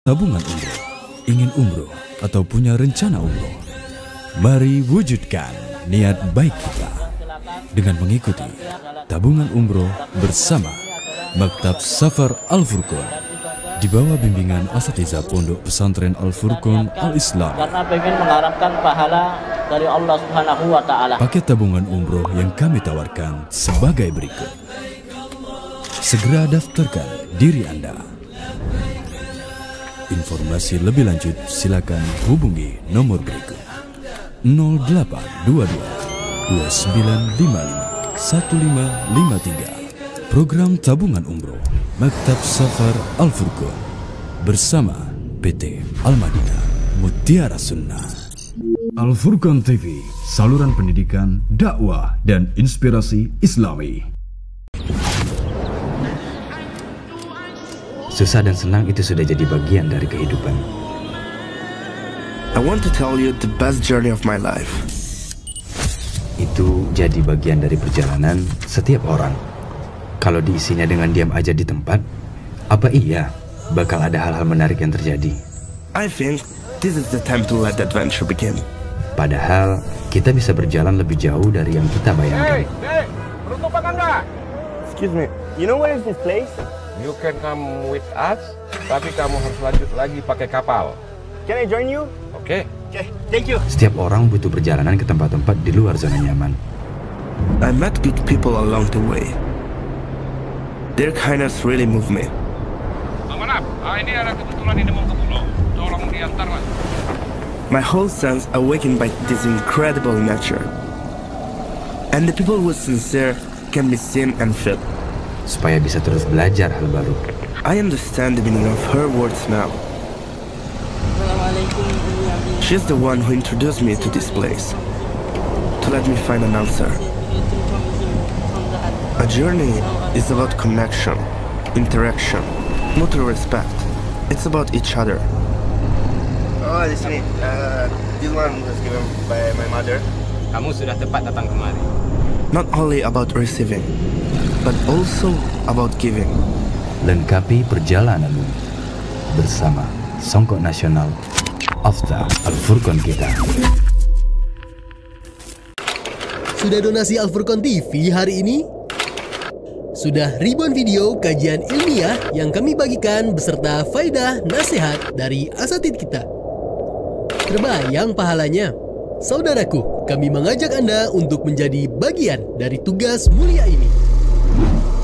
Tabungan umroh, ingin umroh atau punya rencana umroh? Mari wujudkan niat baik kita dengan mengikuti tabungan umroh bersama Maktab Safar Al-Furqon di bawah bimbingan Asatidzah Pondok Pesantren Al-Furqon Al-Islam. Karena ingin mengharapkan pahala dari Allah Subhanahu wa Ta'ala. Paket tabungan umroh yang kami tawarkan sebagai berikut. Segera daftarkan diri Anda. Informasi lebih lanjut silakan hubungi nomor berikut 0822 2955 1553. Program tabungan umroh Maktab Safar Al-Furqon bersama PT Al-Madinah Mutiara Sunnah. Al-Furqon TV, saluran pendidikan, dakwah dan inspirasi Islami. Susah dan senang itu sudah jadi bagian dari kehidupan. I want to tell you the best journey of my life. Itu jadi bagian dari perjalanan setiap orang. Kalau diisinya dengan diam aja di tempat, apa iya bakal ada hal-hal menarik yang terjadi? I think this is the time to let the adventure begin. Padahal kita bisa berjalan lebih jauh dari yang kita bayangkan. Hey, beruntung apa enggak? Excuse me, you know where is this place? You can come with us, tapi kamu harus lanjut lagi pakai kapal. Can I join you? Oke. Okay, thank you. Setiap orang butuh perjalanan ke tempat-tempat di luar zona nyaman. I met good people along the way. Their kindness really moved me. Manap, ini ada kebetulan ini mau ke pulau. Tolong diantar, Mas. My whole sense awakened by this incredible nature. And the people who are sincere can be seen and felt. Supaya bisa terus belajar hal baru. I understand the meaning of her words now. She's the one who introduced me to this place, to let me find an answer. A journey is about connection, interaction, mutual respect. It's about each other. Oh, this one. This one was given by my mother. Kamu sudah tepat datang kemari. Not only about receiving, but also about giving. Lengkapi perjalananmu bersama Songkok Nasional After Al-Furqon kita. Sudah donasi Al-Furqon TV hari ini? Sudah ribuan video kajian ilmiah yang kami bagikan beserta faedah nasihat dari asatidz kita. Terbayang pahalanya? Saudaraku, kami mengajak Anda untuk menjadi bagian dari tugas mulia ini.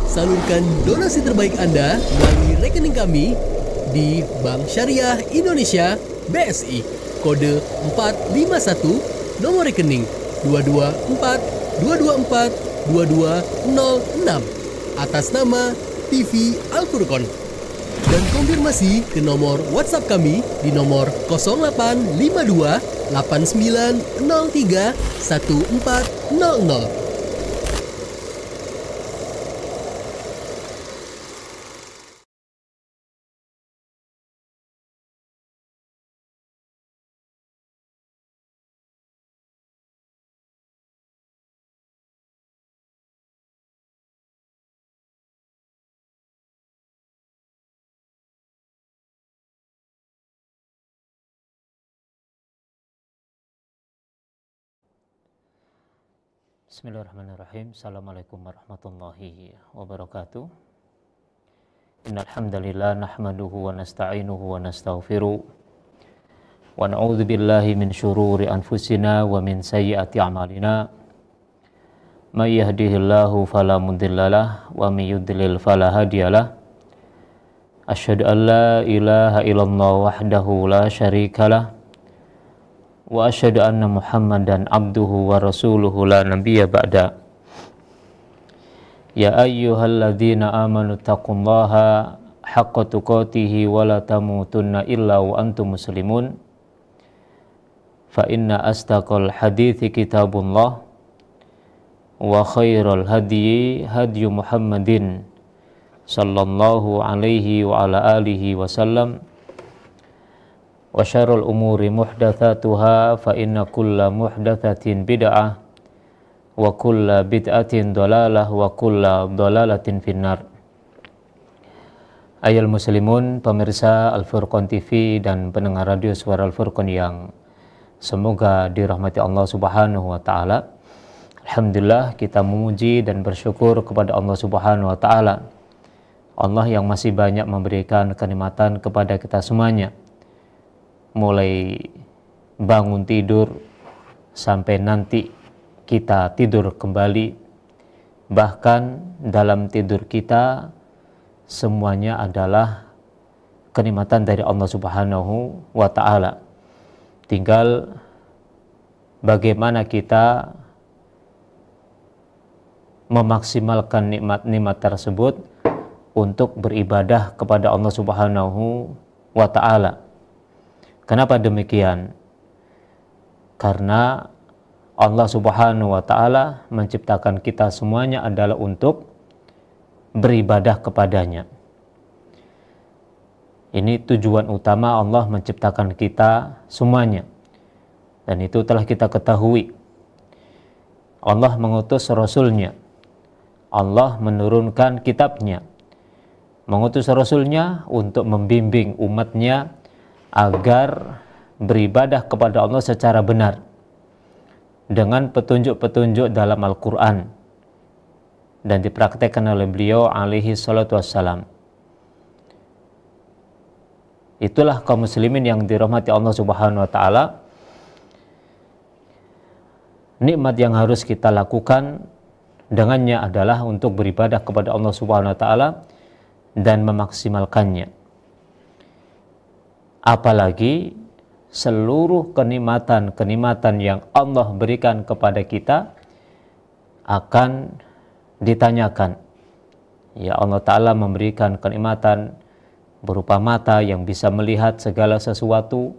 Salurkan donasi terbaik Anda melalui rekening kami di Bank Syariah Indonesia BSI kode 451 nomor rekening 224224206 atas nama TV Al-Furqon, dan konfirmasi ke nomor WhatsApp kami di nomor 0852 8903 1400. Bismillahirrahmanirrahim. Assalamualaikum warahmatullahi wabarakatuh. Innal hamdalillah nahmaduhu wa nasta'inuhu wa nastaghfiruh wa na'udzu billahi min syururi anfusina wa min sayyiati a'malina. May yahdihillahu fala mudhillalah wa may yudlil fala hadiyalah. Asyhadu an la ilaha illallah wahdahu la syarikalah wa asyhadu anna Muhammadan abduhu wa rasuluhu la nabiyya ba'da. Ya ayyuhalladzina amanu taqullaha haqqa tuqatih wa la tamutunna illa wa antum muslimun. Fa inna astaqal hadithi kitabullah wa khairal hadyi hadyu Muhammadin sallallahu alaihi wa ala alihi wasallam. Wa syarrul umuri muhdatsatuha fa inna kulla muhdatsatin bid'ah wa kulla bid'atin dhalalah wa kulla dhalalatin finnar. Ayol muslimun, pemirsa Al-Furqan TV dan pendengar radio Suara Al-Furqan yang semoga dirahmati Allah Subhanahu wa taala. Alhamdulillah, kita memuji dan bersyukur kepada Allah Subhanahu wa taala. Allah yang masih banyak memberikan kenikmatan kepada kita semuanya. Mulai bangun tidur sampai nanti kita tidur kembali. Bahkan dalam tidur kita semuanya adalah kenikmatan dari Allah Subhanahu wa taala. Tinggal bagaimana kita memaksimalkan nikmat-nikmat tersebut untuk beribadah kepada Allah Subhanahu wa taala. Kenapa demikian? Karena Allah Subhanahu wa taala menciptakan kita semuanya adalah untuk beribadah kepadanya. Ini tujuan utama Allah menciptakan kita semuanya. Dan itu telah kita ketahui. Allah mengutus Rasulnya. Allah menurunkan kitabnya. Mengutus Rasulnya untuk membimbing umatnya agar beribadah kepada Allah secara benar. Dengan petunjuk-petunjuk dalam Al-Quran. Dan dipraktekkan oleh beliau alaihi salatu wassalam. Itulah kaum muslimin yang dirahmati Allah Subhanahu wa taala. Nikmat yang harus kita lakukan dengannya adalah untuk beribadah kepada Allah Subhanahu wa taala dan memaksimalkannya. Apalagi seluruh kenikmatan-kenikmatan yang Allah berikan kepada kita akan ditanyakan. Ya, Allah Ta'ala memberikan kenikmatan berupa mata yang bisa melihat segala sesuatu,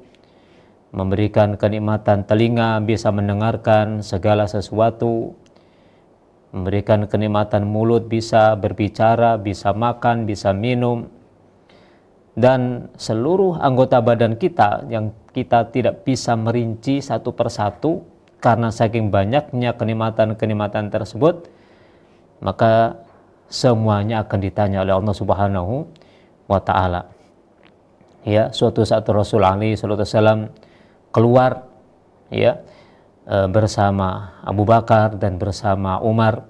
memberikan kenikmatan telinga bisa mendengarkan segala sesuatu, memberikan kenikmatan mulut bisa berbicara, bisa makan, bisa minum, dan seluruh anggota badan kita yang kita tidak bisa merinci satu persatu karena saking banyaknya kenikmatan-kenikmatan tersebut, maka semuanya akan ditanya oleh Allah Subhanahu wa taala. Ya, suatu saat Rasul alaihi salatu wasallam keluar ya bersama Abu Bakar dan bersama Umar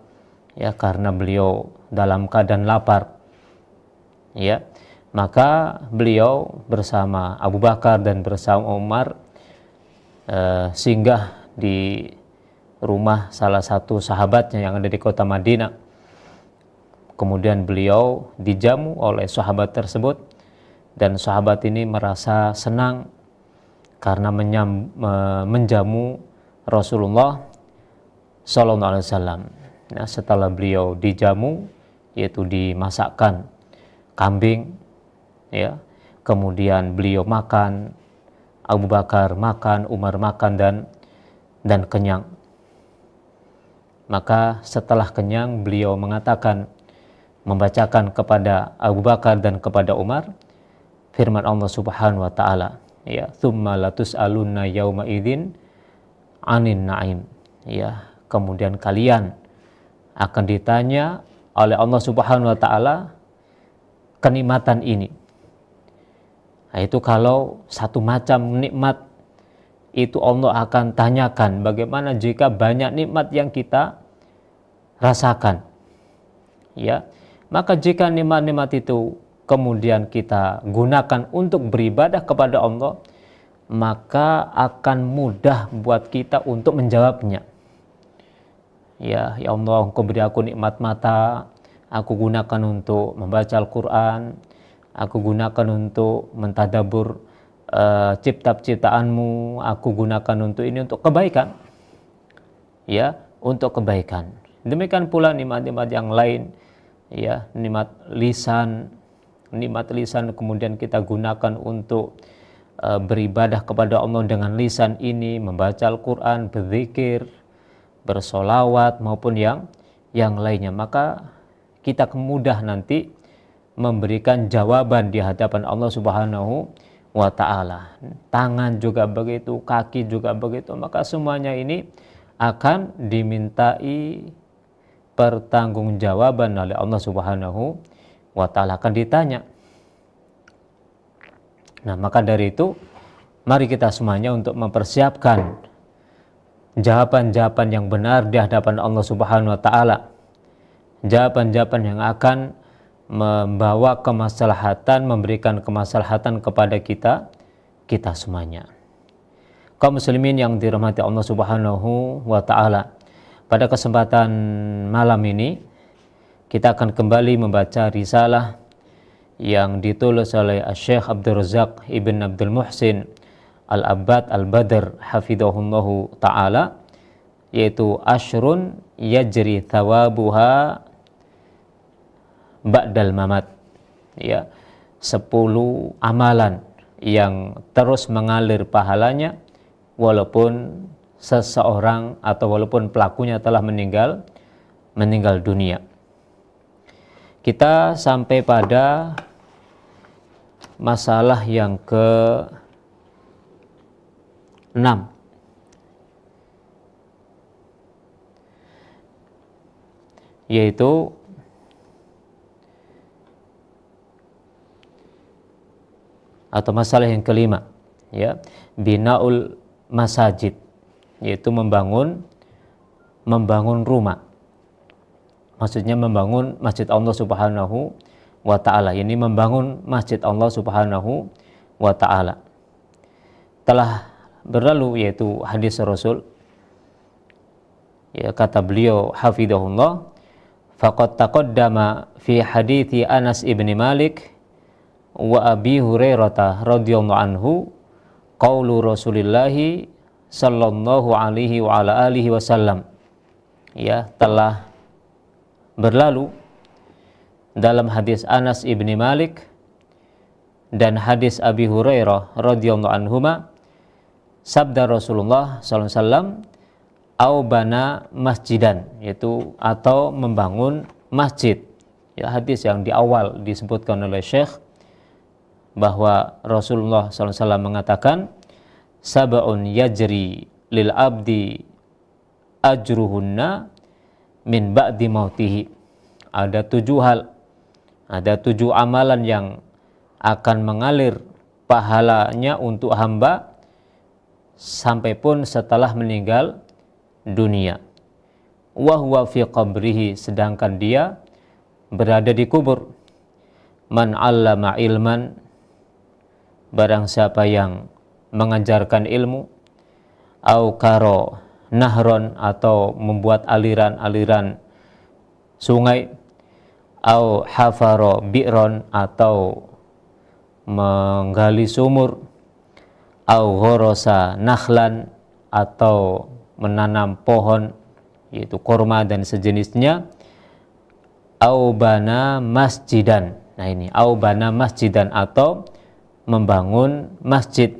ya, karena beliau dalam keadaan lapar. Ya, maka beliau bersama Abu Bakar dan bersama Umar singgah di rumah salah satu sahabatnya yang ada di kota Madinah. Kemudian beliau dijamu oleh sahabat tersebut, dan sahabat ini merasa senang karena menjamu Rasulullah Sallallahu Alaihi Wasallam. Nah, setelah beliau dijamu, yaitu dimasakkan kambing, ya, kemudian beliau makan, Abu Bakar makan, Umar makan dan kenyang. Maka setelah kenyang beliau membacakan kepada Abu Bakar dan kepada Umar firman Allah Subhanahu wa taala, ya, tsumma latus'alunna yauma idzin 'anin na'im. Ya, kemudian kalian akan ditanya oleh Allah Subhanahu wa taala kenikmatan ini. Nah, itu kalau satu macam nikmat itu Allah akan tanyakan bagaimana jika banyak nikmat yang kita rasakan. Ya, maka jika nikmat-nikmat itu kemudian kita gunakan untuk beribadah kepada Allah, maka akan mudah buat kita untuk menjawabnya. Ya Allah, Engkau beri aku nikmat mata, aku gunakan untuk membaca Al-Quran, aku gunakan untuk mentadabbur cipta-ciptaanmu, aku gunakan untuk ini, untuk kebaikan. Ya, untuk kebaikan. Demikian pula nikmat-nikmat yang lain, ya, nikmat lisan kemudian kita gunakan untuk beribadah kepada Allah dengan lisan ini, membaca Al-Quran, berzikir, bersolawat maupun yang lainnya. Maka kita mudah nanti memberikan jawaban di hadapan Allah Subhanahu wa ta'ala. Tangan juga begitu, kaki juga begitu. Maka semuanya ini akan dimintai pertanggungjawaban oleh Allah Subhanahu wa ta'ala. Akan ditanya, Nah, maka dari itu mari kita semuanya untuk mempersiapkan jawaban-jawaban yang benar di hadapan Allah Subhanahu wa taala. Jawaban-jawaban yang akan membawa kemaslahatan, memberikan kemaslahatan kepada kita semuanya. Kaum muslimin yang dirahmati Allah Subhanahu wa taala. Pada kesempatan malam ini kita akan kembali membaca risalah yang ditulis oleh Syekh Abdul Razak Ibn Abdul Muhsin Al-Abbad Al-Badr hafidhahullahu ta'ala, yaitu Ashrun Yajri Thawabuha Ba'dal Mamat, ya, 10 amalan yang terus mengalir pahalanya walaupun seseorang atau walaupun pelakunya telah meninggal dunia. Kita sampai pada masalah yang ke-6, yaitu atau masalah yang kelima, ya, binaul masajid, yaitu membangun rumah. Maksudnya membangun masjid Allah Subhanahu wa ta'ala. Ini membangun masjid Allah Subhanahu wa ta'ala. Telah berlalu yaitu hadis Rasul, ya, kata beliau hafidhahullah, faqad taqaddama fi hadithi Anas ibn Malik wa Abi Hurairah radhiyallahu anhu qaulu Rasulillahi sallallahu alaihi wa ala alihi wasallam. Ya, telah berlalu dalam hadis Anas ibni Malik dan hadis Abi Hurairah radhiyallahu anhuma, sabda Rasulullah sallallahu alaihi wasallam, au bana masjidan, yaitu atau membangun masjid. Ya, hadis yang di awal disebutkan oleh Syekh bahwa Rasulullah sallallahu alaihi wasallam mengatakan, sab'un yajri lil abdi ajruhunna min ba'di mautihi. Ada 7 hal, ada 7 amalan yang akan mengalir pahalanya untuk hamba sampai pun setelah meninggal dunia. Wa huwa fi qabrihi, sedangkan dia berada di kubur. Man 'allama ilman, barang siapa yang mengajarkan ilmu, au karo nahron, atau membuat aliran-aliran sungai, au hafaro bi'ron, atau menggali sumur, au ghorosa nakhlan, atau menanam pohon yaitu kurma dan sejenisnya, au bana masjidan. Nah ini au bana masjidan, atau membangun masjid,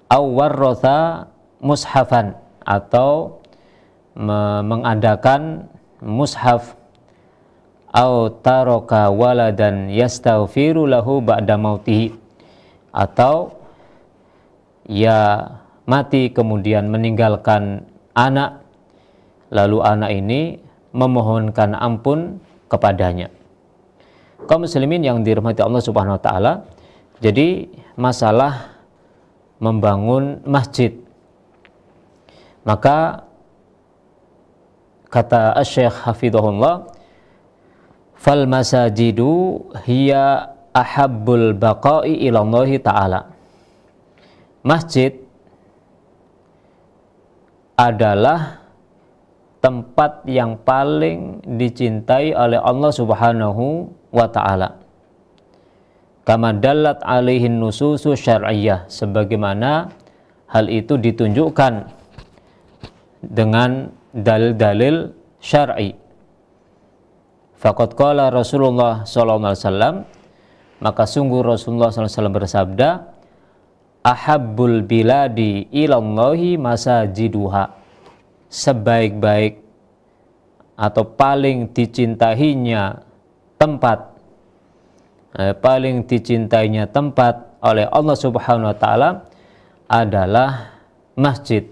au warrotha mushafan, atau mengadakan mushaf, au taroka waladan yastaghfiru lahu ba'da mautihi, atau ya mati kemudian meninggalkan anak, lalu anak ini memohonkan ampun kepadanya. Kaum muslimin yang dirahmati Allah Subhanahu wa taala, jadi masalah membangun masjid, maka kata Syekh hafidhahullah, fal masajidu hiya ahabbul baqa'i ila Allah ta'ala. Masjid adalah tempat yang paling dicintai oleh Allah Subhanahu wa ta'ala. Kama dallat alaihin nususu syar'iyyah, sebagaimana hal itu ditunjukkan dengan dalil-dalil syar'i. Faqad qala Rasulullah sallallahu alaihi wasallam, maka sungguh Rasulullah sallallahu alaihi wasallam bersabda, ahabbul biladi ilallahi masajiduha, sebaik-baik atau paling dicintainya tempat, paling dicintainya tempat oleh Allah Subhanahu wa taala adalah masjid.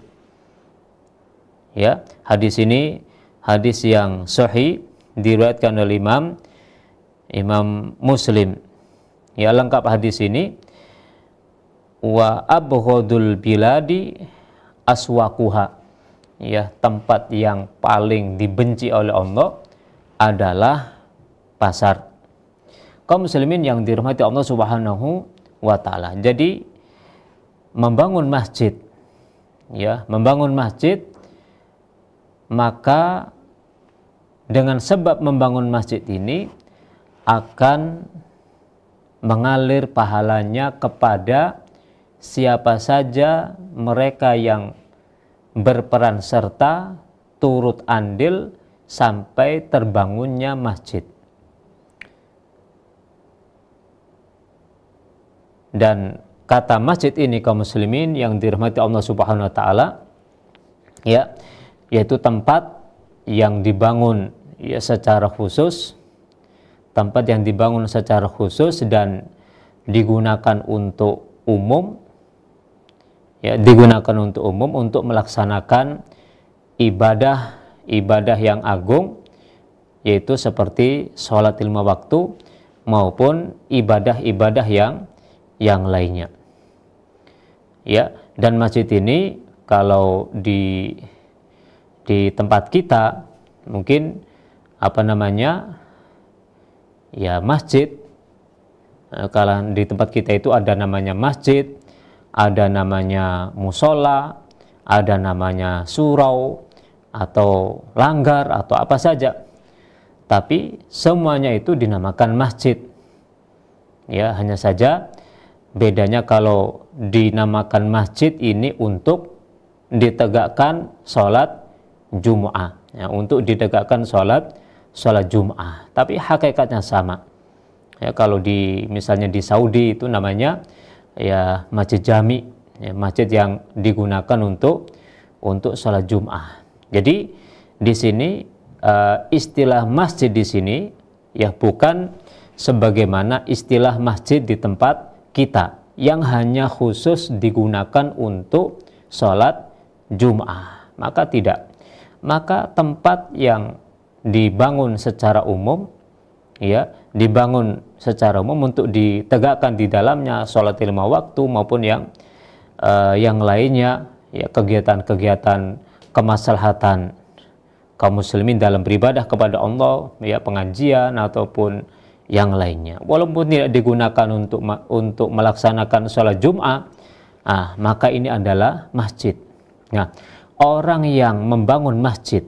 Ya, hadis ini hadis yang sahih diriwayatkan oleh Imam Muslim. Ya, lengkap hadis ini, wa abghadul biladi aswaquha. Ya, tempat yang paling dibenci oleh Allah adalah pasar. Kaum muslimin yang dirahmati Allah Subhanahu wa taala. Jadi membangun masjid, ya, membangun masjid, maka dengan sebab membangun masjid ini akan mengalir pahalanya kepada siapa saja mereka yang berperan serta turut andil sampai terbangunnya masjid. Dan kata masjid ini kaum muslimin yang dirahmati Allah Subhanahu wa taala, ya, yaitu tempat yang dibangun ya secara khusus, tempat yang dibangun secara khusus dan digunakan untuk umum, ya, digunakan untuk umum untuk melaksanakan ibadah yang agung, yaitu seperti sholat 5 waktu maupun ibadah-ibadah yang lainnya. Ya, dan masjid ini kalau di tempat kita mungkin ya masjid, kalau di tempat kita itu ada namanya masjid, ada namanya musola, ada namanya surau atau langgar atau apa saja, tapi semuanya itu dinamakan masjid. Ya, hanya saja bedanya kalau dinamakan masjid ini untuk ditegakkan sholat Jum'ah, ya, untuk ditegakkan sholat Jum'ah, tapi hakikatnya sama. Ya, kalau misalnya di Saudi itu namanya ya masjid jami, ya, masjid yang digunakan untuk sholat Jum'ah. Jadi di sini istilah masjid di sini ya bukan sebagaimana istilah masjid di tempat kita yang hanya khusus digunakan untuk sholat Jum'ah, maka tidak. Maka tempat yang dibangun secara umum, ya, dibangun secara umum untuk ditegakkan di dalamnya sholat 5 waktu maupun yang lainnya, ya, kegiatan-kegiatan kemaslahatan kaum muslimin dalam beribadah kepada Allah, ya, pengajian ataupun yang lainnya, walaupun tidak digunakan untuk melaksanakan sholat Jum'ah, maka ini adalah masjid. Nah, orang yang membangun masjid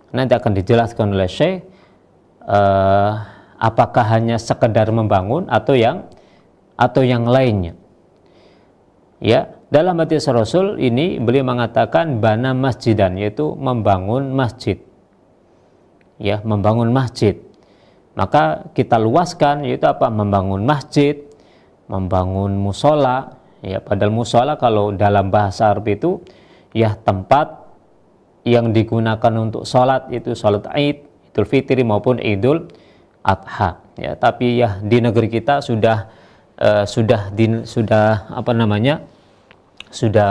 nanti akan dijelaskan oleh Syekh, apakah hanya sekedar membangun atau yang lainnya. Ya, dalam hadis Rasul ini beliau mengatakan bana masjidan, yaitu membangun masjid. Ya, membangun masjid. Maka kita luaskan, yaitu apa? Membangun masjid, membangun musola. Ya, padahal musola kalau dalam bahasa Arab itu ya tempat yang digunakan untuk sholat, itu sholat Id, Idul Fitri maupun Idul Adha. Ya, tapi ya di negeri kita sudah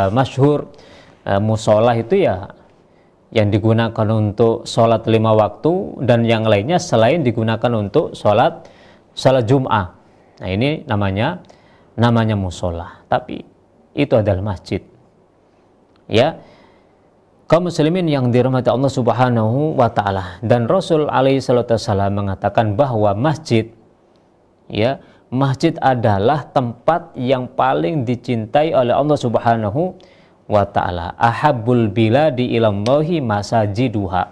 masyhur musola itu ya yang digunakan untuk sholat 5 waktu dan yang lainnya selain digunakan untuk sholat Jum'ah. Nah, ini namanya musola, tapi itu adalah masjid. Ya, kaum muslimin yang dirahmati Allah Subhanahu wa taala, dan Rasul alaihi salatu wasallam mengatakan bahwa masjid, ya, masjid adalah tempat yang paling dicintai oleh Allah Subhanahu wa ta'ala. Ahabbul biladi ilallahi masajiduha.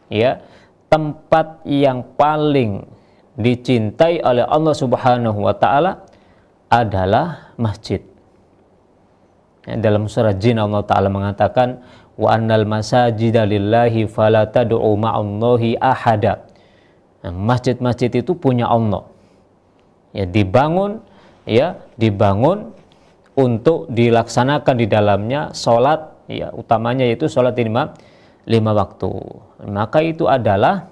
Ya, tempat yang paling dicintai oleh Allah Subhanahu wa ta'ala adalah masjid. Ya, dalam surah Jin Allah Ta'ala mengatakan wa annal masajida lillahi fala tad'u ma'allahi ahada. Nah, masjid-masjid itu punya Allah. Ya, dibangun untuk dilaksanakan di dalamnya sholat, ya, utamanya yaitu sholat 5 waktu. Maka itu adalah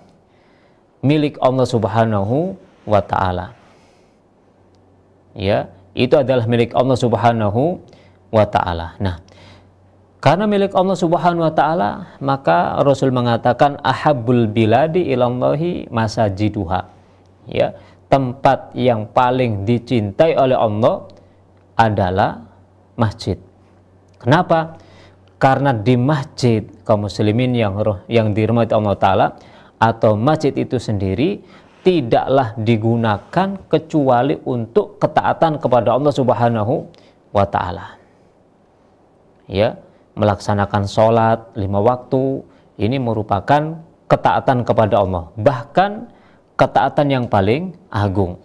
milik Allah Subhanahu wa ta'ala. Ya, itu adalah milik Allah Subhanahu wa ta'ala. Nah, karena milik Allah Subhanahu wa ta'ala, maka Rasul mengatakan ahabbul biladi ilallahi masajiduha. Ya, tempat yang paling dicintai oleh Allah adalah masjid. Kenapa? Karena di masjid kaum muslimin yang dirahmati Allah Ta'ala, atau masjid itu sendiri tidaklah digunakan kecuali untuk ketaatan kepada Allah Subhanahu wa Ta'ala. Ya, melaksanakan sholat 5 waktu ini merupakan ketaatan kepada Allah, bahkan ketaatan yang paling agung.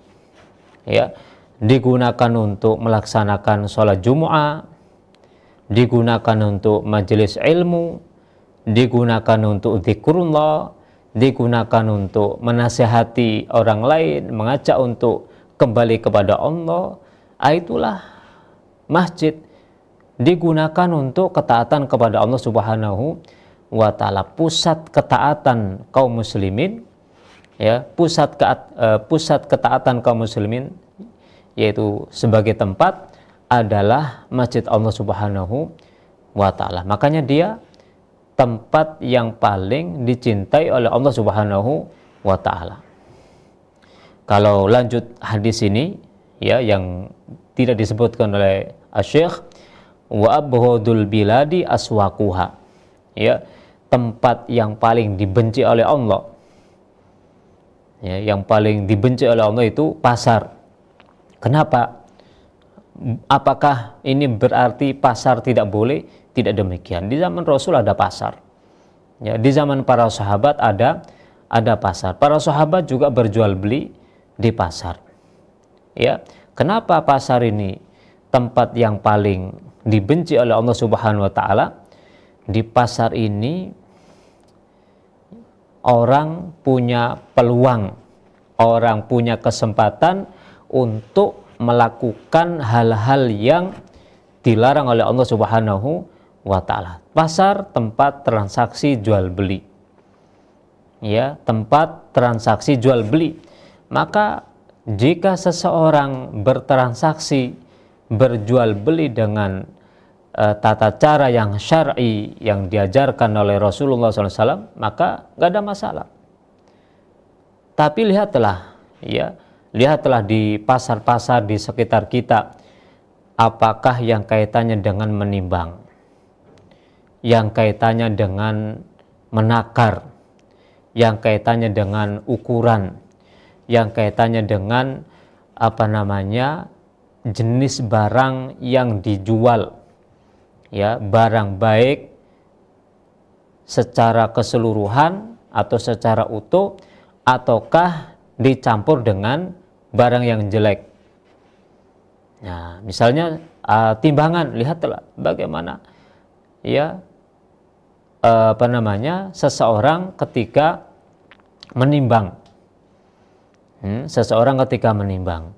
Ya, digunakan untuk melaksanakan sholat Jumu'ah, digunakan untuk majelis ilmu, digunakan untuk zikrullah, digunakan untuk menasihati orang lain, mengajak untuk kembali kepada Allah. Itulah masjid, digunakan untuk ketaatan kepada Allah Subhanahu wa Ta'ala, pusat ketaatan kaum muslimin. Ya, pusat ketaatan kaum muslimin, yaitu sebagai tempat adalah masjid Allah Subhanahu wa Ta'ala. Makanya dia tempat yang paling dicintai oleh Allah Subhanahu wa Ta'ala. Kalau lanjut hadis ini, ya, yang tidak disebutkan oleh Asy-Syaikh, wa abghadul biladi aswaquha, ya, tempat yang paling dibenci oleh Allah. Ya, yang paling dibenci oleh Allah itu pasar. Kenapa? Apakah ini berarti pasar tidak boleh? Tidak demikian. Di zaman Rasul ada pasar. Ya, di zaman para sahabat ada pasar. Para sahabat juga berjual beli di pasar. Ya, kenapa pasar ini tempat yang paling dibenci oleh Allah Subhanahu wa Ta'ala? Di pasar ini orang punya peluang, orang punya kesempatan untuk melakukan hal-hal yang dilarang oleh Allah Subhanahu wa Ta'ala. Pasar tempat transaksi jual beli. Ya, tempat transaksi jual beli. Maka jika seseorang bertransaksi, berjual beli dengan tata cara yang syar'i yang diajarkan oleh Rasulullah SAW, maka nggak ada masalah. Tapi lihatlah, ya, lihatlah di pasar-pasar di sekitar kita, apakah yang kaitannya dengan menimbang, yang kaitannya dengan menakar, yang kaitannya dengan ukuran, yang kaitannya dengan jenis barang yang dijual. Ya, barang baik secara keseluruhan atau secara utuh, ataukah dicampur dengan barang yang jelek. Nah, misalnya timbangan, lihatlah bagaimana, ya, seseorang ketika menimbang. Seseorang ketika menimbang,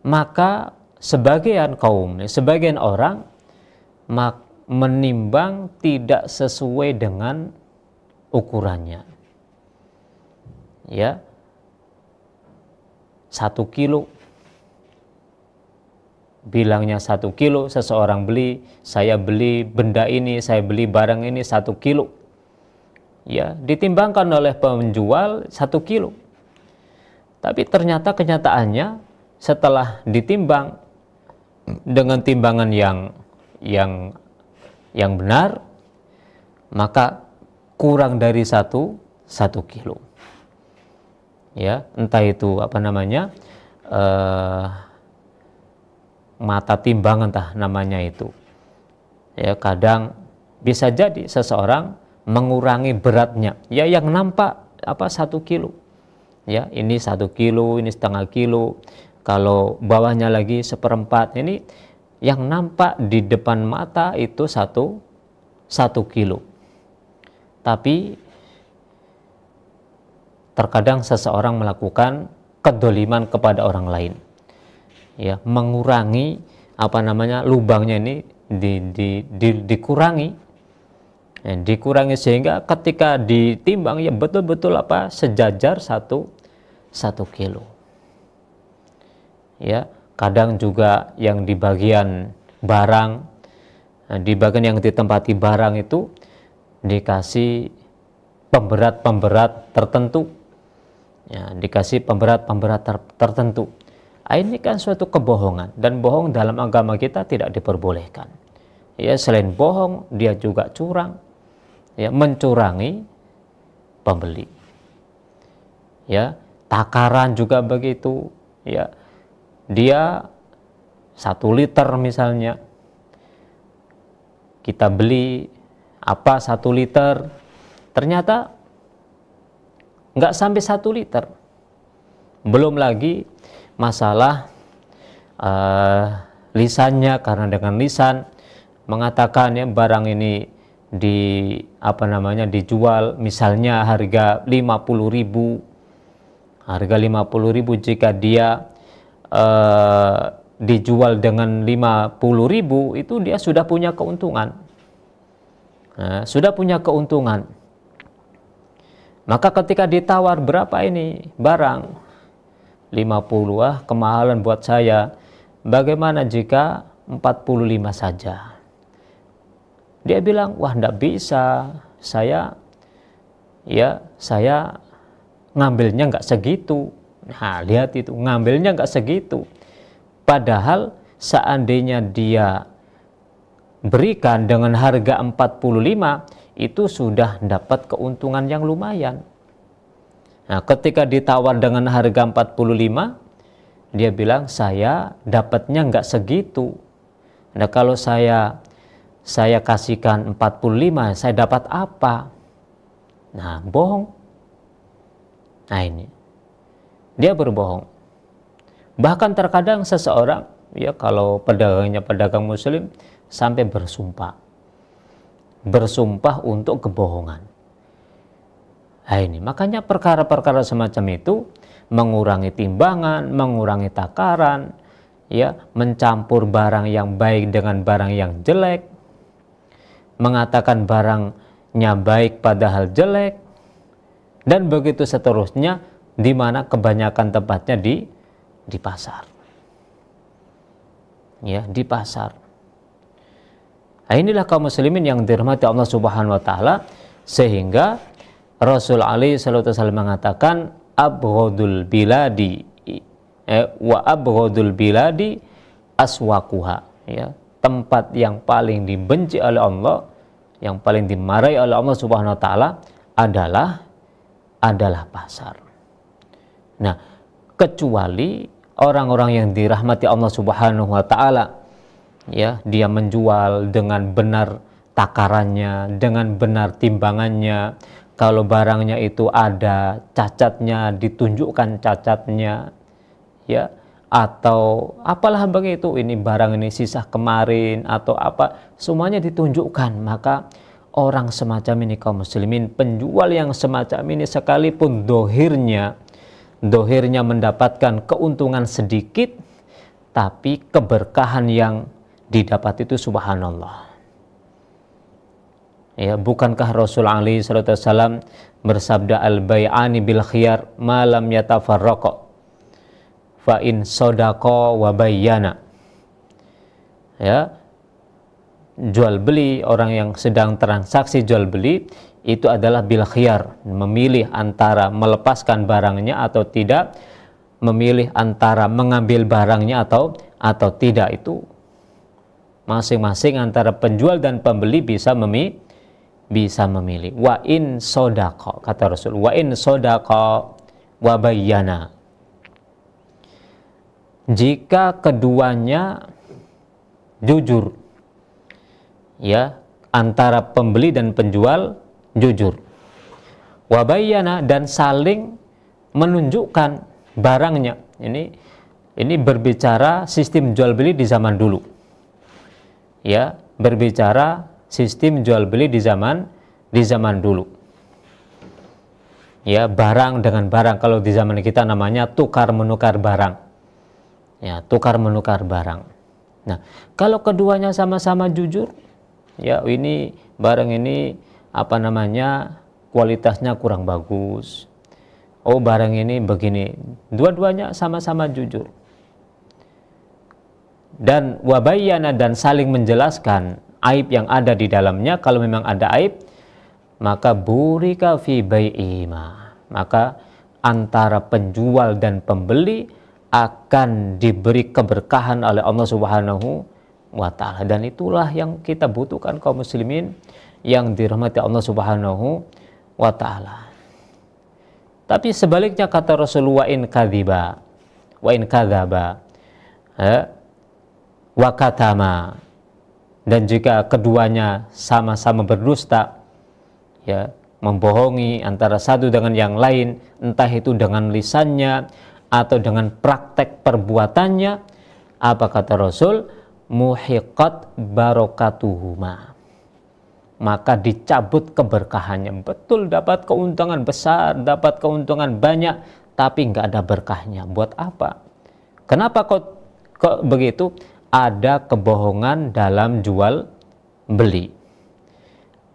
maka sebagian kaum, sebagian orang menimbang tidak sesuai dengan ukurannya. Ya, 1 kilo, bilangnya 1 kilo, seseorang beli, saya beli benda ini, saya beli barang ini 1 kilo. Ya, ditimbangkan oleh penjual 1 kilo. Tapi ternyata kenyataannya setelah ditimbang dengan timbangan yang benar, maka kurang dari 1 kilo. Ya, entah itu mata timbangan namanya itu. Ya, kadang bisa jadi seseorang mengurangi beratnya. Ya, yang nampak 1 kilo. Ya, ini 1 kilo, ini setengah kilo. Kalau bawahnya lagi 1/4, ini yang nampak di depan mata itu 1 kilo. Tapi terkadang seseorang melakukan kedoliman kepada orang lain. Ya, mengurangi lubangnya ini dikurangi. Ya, dikurangi sehingga ketika ditimbang ya betul-betul sejajar 1 kilo. Ya, kadang juga yang di bagian barang, di bagian yang ditempati barang itu dikasih pemberat tertentu. Ya, dikasih pemberat tertentu. Ini kan suatu kebohongan, dan bohong dalam agama kita tidak diperbolehkan. Ya, selain bohong, dia juga curang, ya, mencurangi pembeli. Ya, takaran juga begitu. Ya, dia 1 liter misalnya, kita beli 1 liter, ternyata nggak sampai 1 liter. Belum lagi masalah lisannya, karena dengan lisan mengatakan ya barang ini dijual misalnya harga 50.000. Harga 50.000, jika dia dijual dengan 50.000, itu dia sudah punya keuntungan. Sudah punya keuntungan. Maka ketika ditawar, berapa ini barang? 50, kemahalan buat saya. Bagaimana jika 45 saja? Dia bilang, wah enggak bisa, saya ngambilnya enggak segitu. Nah, lihat itu, ngambilnya enggak segitu. Padahal seandainya dia berikan dengan harga 45, itu sudah dapat keuntungan yang lumayan. Nah, ketika ditawar dengan harga 45, dia bilang, saya dapatnya enggak segitu. Nah, kalau saya kasihkan 45, saya dapat apa? Nah, bohong. Nah, ini dia berbohong. Bahkan terkadang seseorang, ya, kalau pedagangnya pedagang muslim, sampai bersumpah untuk kebohongan. Nah, ini makanya perkara-perkara semacam itu, mengurangi timbangan, mengurangi takaran, ya, mencampur barang yang baik dengan barang yang jelek, mengatakan barangnya baik padahal jelek, dan begitu seterusnya, di mana kebanyakan tempatnya di pasar. Ya, di pasar. Nah, inilah kaum muslimin yang dirahmati Allah Subhanahu wa taala, sehingga Rasul alaihi salatu wasallam mengatakan, abghadul biladi wa abghadul biladi aswaquha, ya, tempat yang paling dibenci oleh Allah, yang paling dimarahi oleh Allah Subhanahu wa taala adalah pasar. Nah, kecuali orang-orang yang dirahmati Allah Subhanahu wa taala, ya, dia menjual dengan benar takarannya, dengan benar timbangannya. Kalau barangnya itu ada cacatnya, ditunjukkan cacatnya, ya, atau apalah begitu, ini barang ini sisa kemarin atau apa, semuanya ditunjukkan. Maka orang semacam ini, kaum muslimin, penjual yang semacam ini, sekalipun dohirnya mendapatkan keuntungan sedikit, tapi keberkahan yang didapat itu subhanallah. Ya, bukankah Rasul alaihi salatu wasallam bersabda, al-bai'ani bil khiyar ma lam yatafarraqa fa in sadaqa wa bayyana. Ya, jual beli, orang yang sedang transaksi jual beli itu adalah bil khiyar, memilih antara melepaskan barangnya atau tidak, memilih antara mengambil barangnya atau tidak. Itu masing-masing antara penjual dan pembeli bisa memilih. Wa in sodaqa, kata Rasul, wa in sodaqa wa bayyana, jika keduanya jujur, ya, antara pembeli dan penjual jujur, wa bayyana, dan saling menunjukkan barangnya. Ini berbicara sistem jual beli di zaman dulu, ya, berbicara sistem jual beli di zaman dulu, ya, barang dengan barang. Kalau di zaman kita namanya tukar menukar barang, ya, tukar menukar barang. Nah, kalau keduanya sama-sama jujur, ya, ini barang ini kualitasnya kurang bagus, oh barang ini begini, dua-duanya sama-sama jujur, dan wabayana, dan saling menjelaskan aib yang ada di dalamnya. Kalau memang ada aib, maka burika fi bai'ima, maka antara penjual dan pembeli akan diberi keberkahan oleh Allah Subhanahu wa Ta'ala. Dan itulah yang kita butuhkan kaum muslimin yang dirahmati Allah Subhanahu wa Ta'ala. Tapi sebaliknya kata Rasulullah, in kadhiba wa in kadzaba wa katama, dan jika keduanya sama-sama berdusta, ya, membohongi antara satu dengan yang lain, entah itu dengan lisannya atau dengan praktek perbuatannya, apa kata Rasul? Muhiqat barokatuhuma, maka dicabut keberkahannya. Betul, dapat keuntungan besar, dapat keuntungan banyak, tapi nggak ada berkahnya. Buat apa? Kenapa kok begitu? Ada kebohongan dalam jual beli,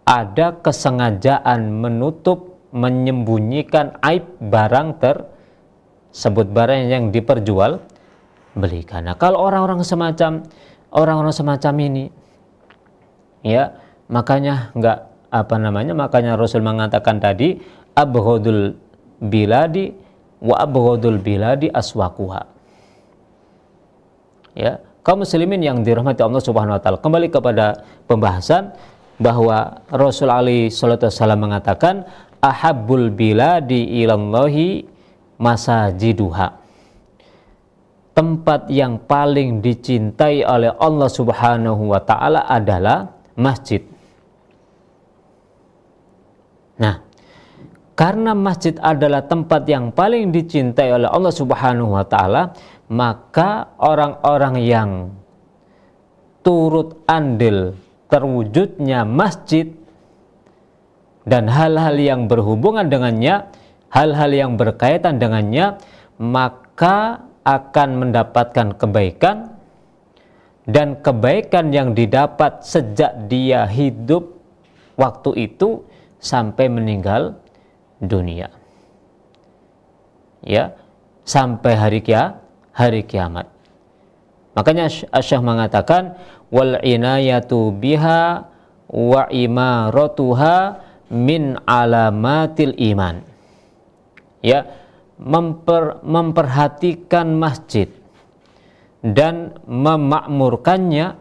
ada kesengajaan menutup, menyembunyikan aib barang tersebut, barang yang diperjual belikan. Nah, kalau orang-orang semacam ini, ya, makanya makanya Rasul mengatakan tadi, abghadul biladi wa abghadul biladi aswaquha. Ya, kaum muslimin yang dirahmati Allah Subhanahu wa Ta'ala, kembali kepada pembahasan bahwa Rasul alaihi salatu wasallam mengatakan, ahabbul biladi ilallahi masajiduha. Tempat yang paling dicintai oleh Allah Subhanahu wa Ta'ala adalah masjid. Nah, karena masjid adalah tempat yang paling dicintai oleh Allah Subhanahu wa Ta'ala, maka orang-orang yang turut andil terwujudnya masjid dan hal-hal yang berhubungan dengannya, hal-hal yang berkaitan dengannya, maka akan mendapatkan kebaikan, dan kebaikan yang didapat sejak dia hidup waktu itu sampai meninggal dunia, ya, sampai hari kiamat. Makanya Syekh mengatakan, wal inayatu biha wa imaratuha min alamatil iman. Ya, memperhatikan masjid dan memakmurkannya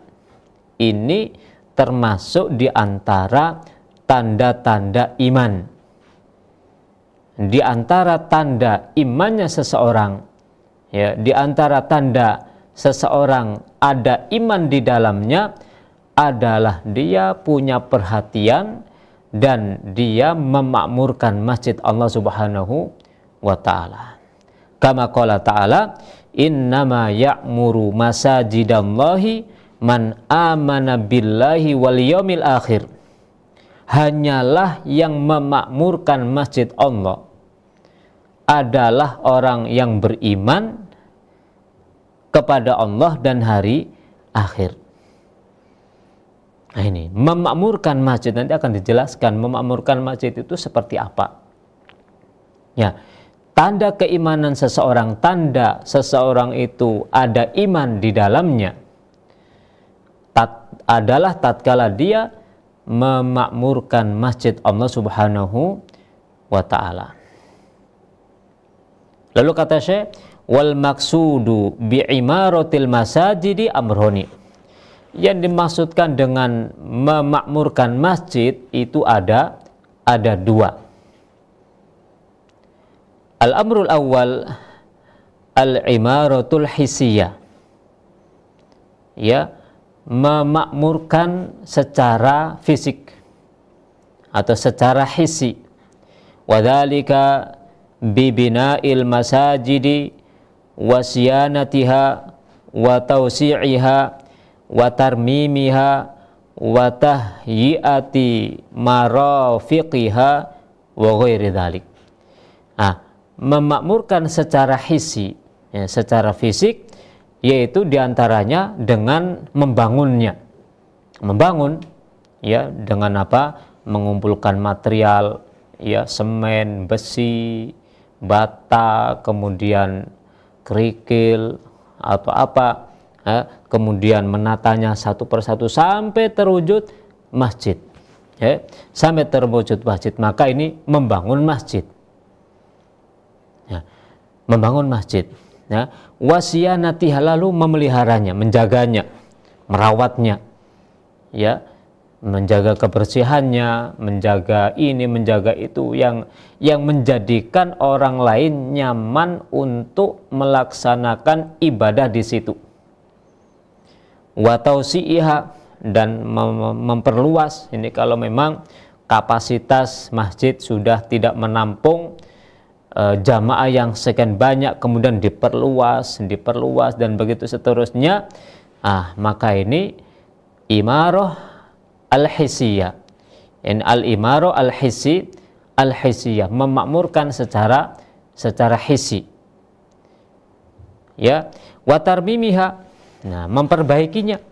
ini termasuk di antara tanda-tanda iman. Di antara tanda imannya seseorang, ya, di antara tanda seseorang ada iman di dalamnya adalah dia punya perhatian dan dia memakmurkan masjid Allah Subhanahu wa Ta'ala. Kama qala ta'ala, innama ya'muru masajidallahi man amana billahi wal yaumil akhir. Hanyalah yang memakmurkan masjid Allah adalah orang yang beriman kepada Allah dan hari akhir. Nah, ini memakmurkan masjid, nanti akan dijelaskan memakmurkan masjid itu seperti apa. Ya, tanda keimanan seseorang, tanda seseorang itu ada iman di dalamnya adalah tatkala dia memakmurkan masjid Allah Subhanahu wa Ta'ala. Lalu kata Syekh, wal maksudu bi'imaratil masajidi amroni. Yang dimaksudkan dengan memakmurkan masjid itu ada dua. Al-amrul awal al-imaratul hisiyah. Ya, memakmurkan secara fisik atau secara hisi. Wadzalika bibina'il masajidi wa siyanatiha wa tawsi'iha wa tarmimiha wa tahyi'ati marafiqiha wa ghairi dzalik. Memakmurkan secara hisi, ya, secara fisik, yaitu diantaranya dengan membangunnya. Membangun, ya, dengan apa? Mengumpulkan material, ya, semen, besi, bata, kemudian kerikil atau apa, ya, kemudian menatanya satu persatu sampai terwujud masjid, ya, sampai terwujud masjid. Maka ini membangun masjid. Ya, membangun masjid. Ya, wasiyanatiha, lalu memeliharanya, menjaganya, merawatnya. Ya, menjaga kebersihannya, menjaga ini, menjaga itu, yang menjadikan orang lain nyaman untuk melaksanakan ibadah di situ. Wa tausi'iha, dan memperluas. Ini kalau memang kapasitas masjid sudah tidak menampung jamaah yang sekian banyak, kemudian diperluas dan begitu seterusnya, maka ini imarah al-hisiyah. In al-imarah al-hisiyah, memakmurkan secara hisi. Ya, wa tarmimiha, nah, memperbaikinya.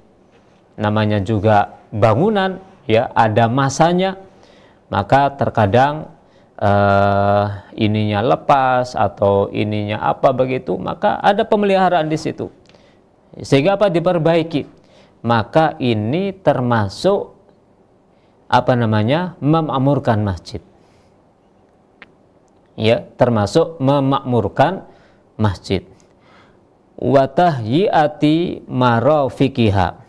Namanya juga bangunan, ya, ada masanya. Maka terkadang ininya lepas atau ininya apa begitu, maka ada pemeliharaan di situ. Sehingga apa? Diperbaiki. Maka ini termasuk memakmurkan masjid. Ya, termasuk memakmurkan masjid. Wa tahyiati marafiqiha.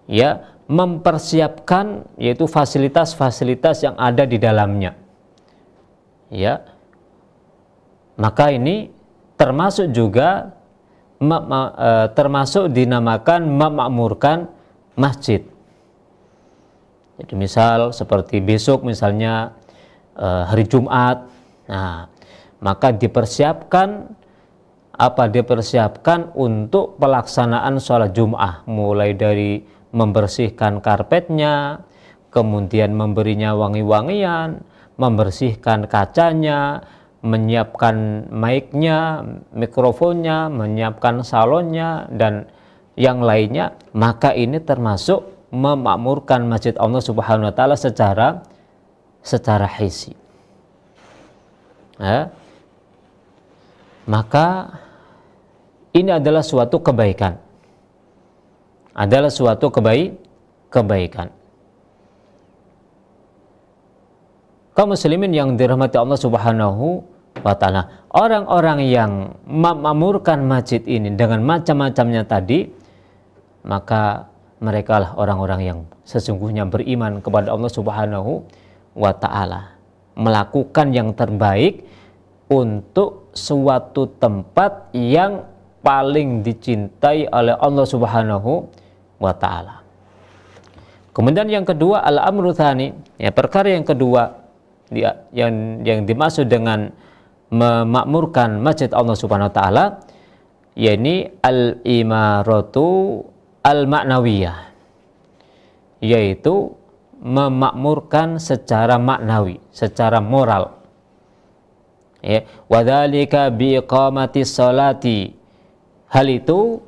Ya, mempersiapkan yaitu fasilitas-fasilitas yang ada di dalamnya. Ya, maka ini termasuk juga termasuk dinamakan memakmurkan masjid. Jadi misal seperti besok misalnya hari Jumat, nah, maka dipersiapkan untuk pelaksanaan sholat Jum'ah, mulai dari membersihkan karpetnya, kemudian memberinya wangi-wangian, membersihkan kacanya, menyiapkan mic-nya, mikrofonnya, menyiapkan salonnya, dan yang lainnya. Maka ini termasuk memakmurkan masjid Allah Subhanahu wa Ta'ala secara hisi. Ya. Maka ini adalah suatu kebaikan. Adalah suatu kebaikan. Kaum muslimin yang dirahmati Allah Subhanahu wa Ta'ala, orang-orang yang memakmurkan masjid ini dengan macam-macamnya tadi, maka mereka lah orang-orang yang sesungguhnya beriman kepada Allah Subhanahu wa Ta'ala, melakukan yang terbaik untuk suatu tempat yang paling dicintai oleh Allah Subhanahu wa Ta'ala. Kemudian yang kedua, al-amru tsani, ya, perkara yang kedua yang dimaksud dengan memakmurkan masjid Allah Subhanahu wa Ta'ala, yakni al-imaratu al-ma'nawiyah, yaitu memakmurkan secara maknawi, secara moral. Ya, wadzalika biiqamatis sholati, hal itu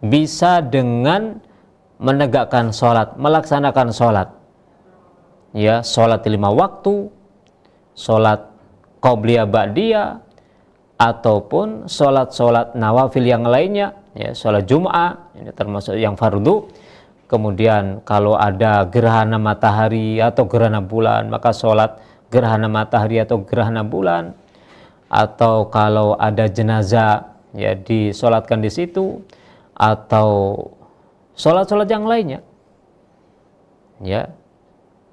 bisa dengan menegakkan sholat, melaksanakan sholat. Ya, sholat 5 waktu, sholat qobliyah ba'diyah, ataupun sholat-sholat nawafil yang lainnya. Ya, sholat Jum'ah, ini termasuk yang fardu. Kemudian kalau ada gerhana matahari atau gerhana bulan, maka sholat gerhana matahari atau gerhana bulan. Atau kalau ada jenazah, ya, disolatkan di situ, atau sholat-sholat yang lainnya. Ya,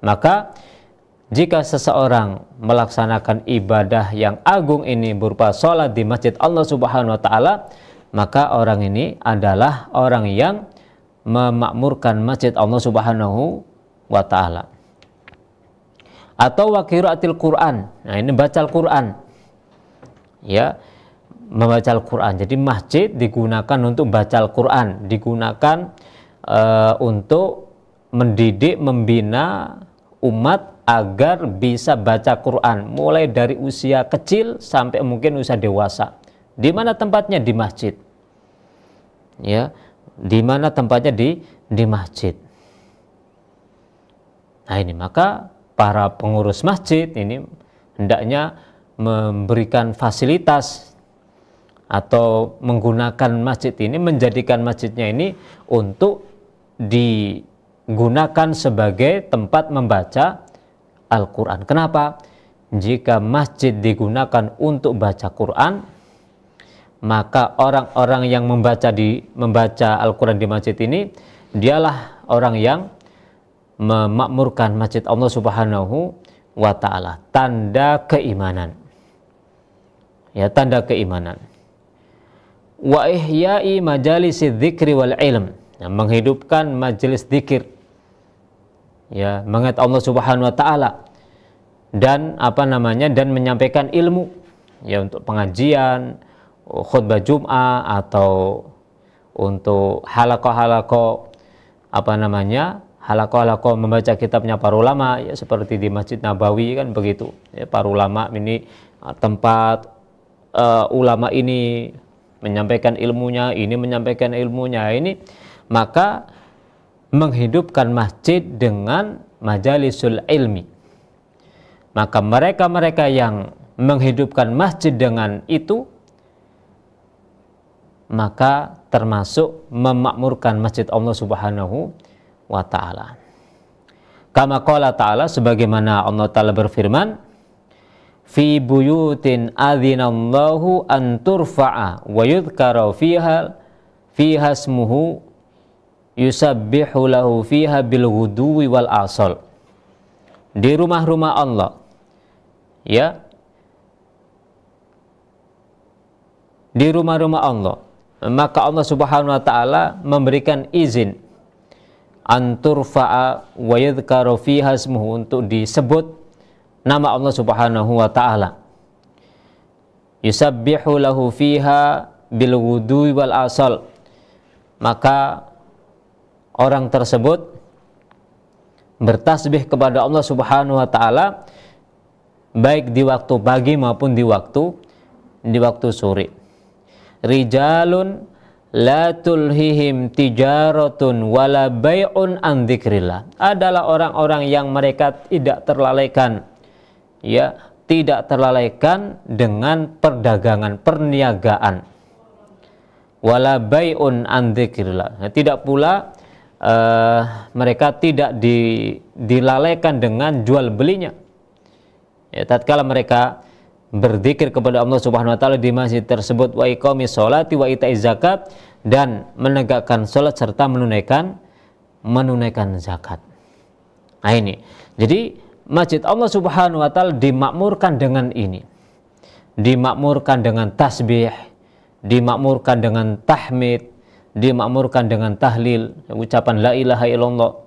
maka jika seseorang melaksanakan ibadah yang agung ini berupa sholat di masjid Allah Subhanahu wa Ta'ala, maka orang ini adalah orang yang memakmurkan masjid Allah Subhanahu wa Ta'ala. Atau wa qiraatil Quran, nah ini baca Al-Quran. Ya, membaca Al-Quran. Jadi masjid digunakan untuk baca Al-Quran, digunakan untuk mendidik, membina umat agar bisa baca Quran mulai dari usia kecil sampai mungkin usia dewasa. Di mana tempatnya? Di masjid. Ya, di mana tempatnya? Di masjid. Nah ini, maka para pengurus masjid ini hendaknya memberikan fasilitas atau menggunakan masjid ini, menjadikan masjidnya ini untuk digunakan sebagai tempat membaca Al-Quran. Kenapa? jika masjid digunakan untuk baca Quran, maka orang-orang yang membaca Al-Quran di masjid ini, dialah orang yang memakmurkan masjid Allah Subhanahu wa ta'ala. Tanda keimanan. Ya, tanda keimanan. Wa ihya'i majalisi dzikri wal ilm. Nah, menghidupkan majelis zikir. Ya, mengingat Allah Subhanahu wa ta'ala. Dan dan menyampaikan ilmu. Ya, untuk pengajian, khutbah Jum'ah, atau untuk halaqah-halaqah halaqah-halaqah membaca kitabnya para ulama, ya, seperti di Masjid Nabawi kan begitu, ya, para ulama ini tempat ulama ini menyampaikan ilmunya, ini menyampaikan ilmunya ini, maka menghidupkan masjid dengan majalisul ilmi. Maka mereka-mereka yang menghidupkan masjid dengan itu, maka termasuk memakmurkan masjid Allah Subhanahu wa ta'ala. Kama qala ta'ala, sebagaimana Allah ta'ala berfirman, fi buyutin adzinallahu an turfa'a wa yudhkara fiha ismuhu yusabbihu lahu fiha bil ghuduwi wal asal. Di rumah-rumah Allah, ya, di rumah-rumah Allah, maka Allah Subhanahu wa ta'ala memberikan izin anturfa'a wa yadhkaru fiha ismuhu, untuk disebut nama Allah Subhanahu wa ta'ala. Yusabbihu lahu fiha bil ghudwi wal asal. Maka orang tersebut bertasbih kepada Allah Subhanahu wa ta'ala baik di waktu pagi maupun di waktu sore. Rijalun la tulhihim tijaratun wala bai'un an dzikrillah. Adalah orang-orang yang mereka tidak terlalaikan, ya, tidak terlalaikan dengan perdagangan, perniagaan. Wala bai'un an dzikrillah. Tidak pula mereka tidak dilalaikan dengan jual belinya. Ya, tatkala mereka berzikir kepada Allah Subhanahu wa ta'ala di masjid tersebut, wa iqamis sholati wa ita'iz zakat, dan menegakkan sholat serta menunaikan zakat. Nah, ini. Jadi masjid Allah Subhanahu wa ta'ala dimakmurkan dengan ini. Dimakmurkan dengan tasbih, dimakmurkan dengan tahmid, dimakmurkan dengan tahlil, ucapan la ilaha illallah,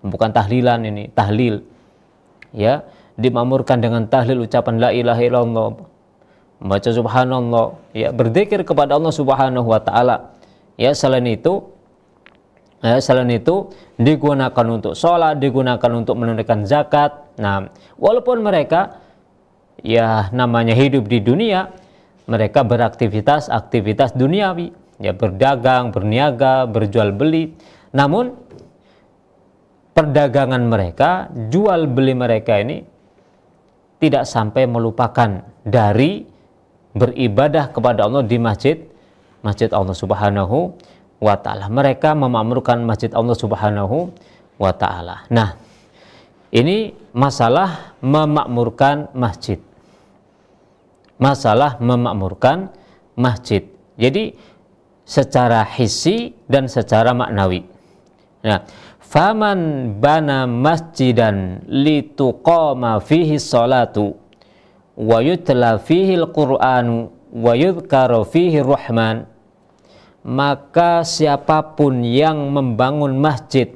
bukan tahlilan, ini tahlil, ya. Dimakmurkan dengan tahlil, ucapan la ilaha illallah, membaca subhanallah, ya, berzikir kepada Allah Subhanahu wa ta'ala. Ya, selain itu digunakan untuk sholat, digunakan untuk menunaikan zakat. Nah, walaupun mereka, ya, namanya hidup di dunia, mereka beraktivitas duniawi, ya, berdagang, berniaga, berjual beli. Namun perdagangan mereka, jual beli mereka ini tidak sampai melupakan dari beribadah kepada Allah di masjid Allah Subhanahu wa ta'ala. Mereka memakmurkan masjid Allah Subhanahu wa ta'ala. Nah, ini masalah memakmurkan masjid. Masalah memakmurkan masjid. Jadi secara hissi dan secara maknawi. Nah, faman bana masjidan lituqama fihi sholatu wa yutla fihi al-Qur'anu wa yudhkaru fihi rahman, maka siapapun yang membangun masjid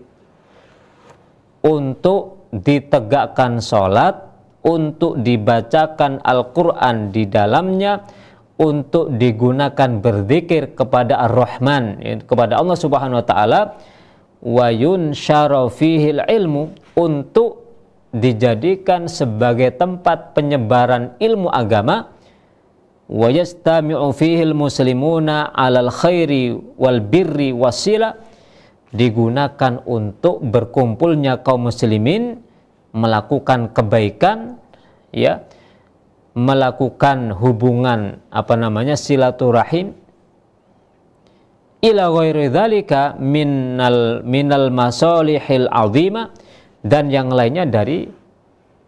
untuk ditegakkan sholat, untuk dibacakan Al-Quran di dalamnya, untuk digunakan berzikir kepada Ar-Rahman, kepada Allah Subhanahu wa ta'ala, wa yunsharu fihil ilmu, untuk dijadikan sebagai tempat penyebaran ilmu agama, wa yastami'u fihil muslimuna 'alal khairi wal birri wasila, digunakan untuk berkumpulnya kaum muslimin melakukan kebaikan, ya, melakukan hubungan silaturahim, ila ghairi dzalika minal masalihil azimah, dan yang lainnya dari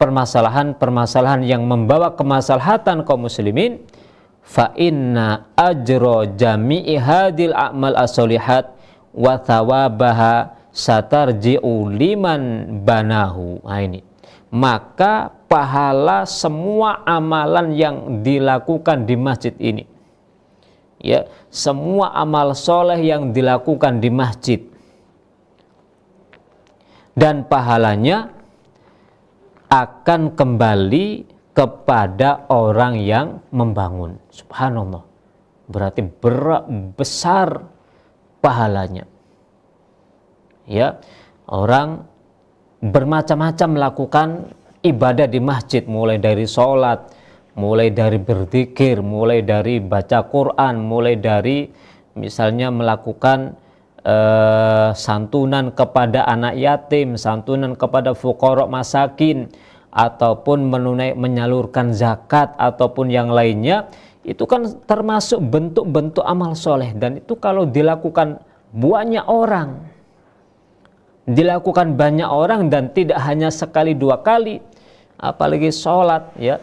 permasalahan-permasalahan yang membawa kemaslahatan kaum muslimin, fa inna ajra jami'i hadil a'mal as-solihat wa thawabaha satarji'u liman banahu. Nah ini, maka pahala semua amalan yang dilakukan di masjid ini, ya, semua amal soleh yang dilakukan di masjid, dan pahalanya akan kembali kepada orang yang membangun. Subhanallah, berarti besar pahalanya. Ya, orang bermacam-macam melakukan ibadah di masjid, mulai dari sholat, mulai dari berzikir, mulai dari baca Quran, mulai dari misalnya melakukan santunan kepada anak yatim, santunan kepada fuqara masakin, ataupun menyalurkan zakat ataupun yang lainnya. Itu kan termasuk bentuk-bentuk amal soleh, dan itu kalau dilakukan banyak orang, dan tidak hanya sekali dua kali, apalagi sholat, ya,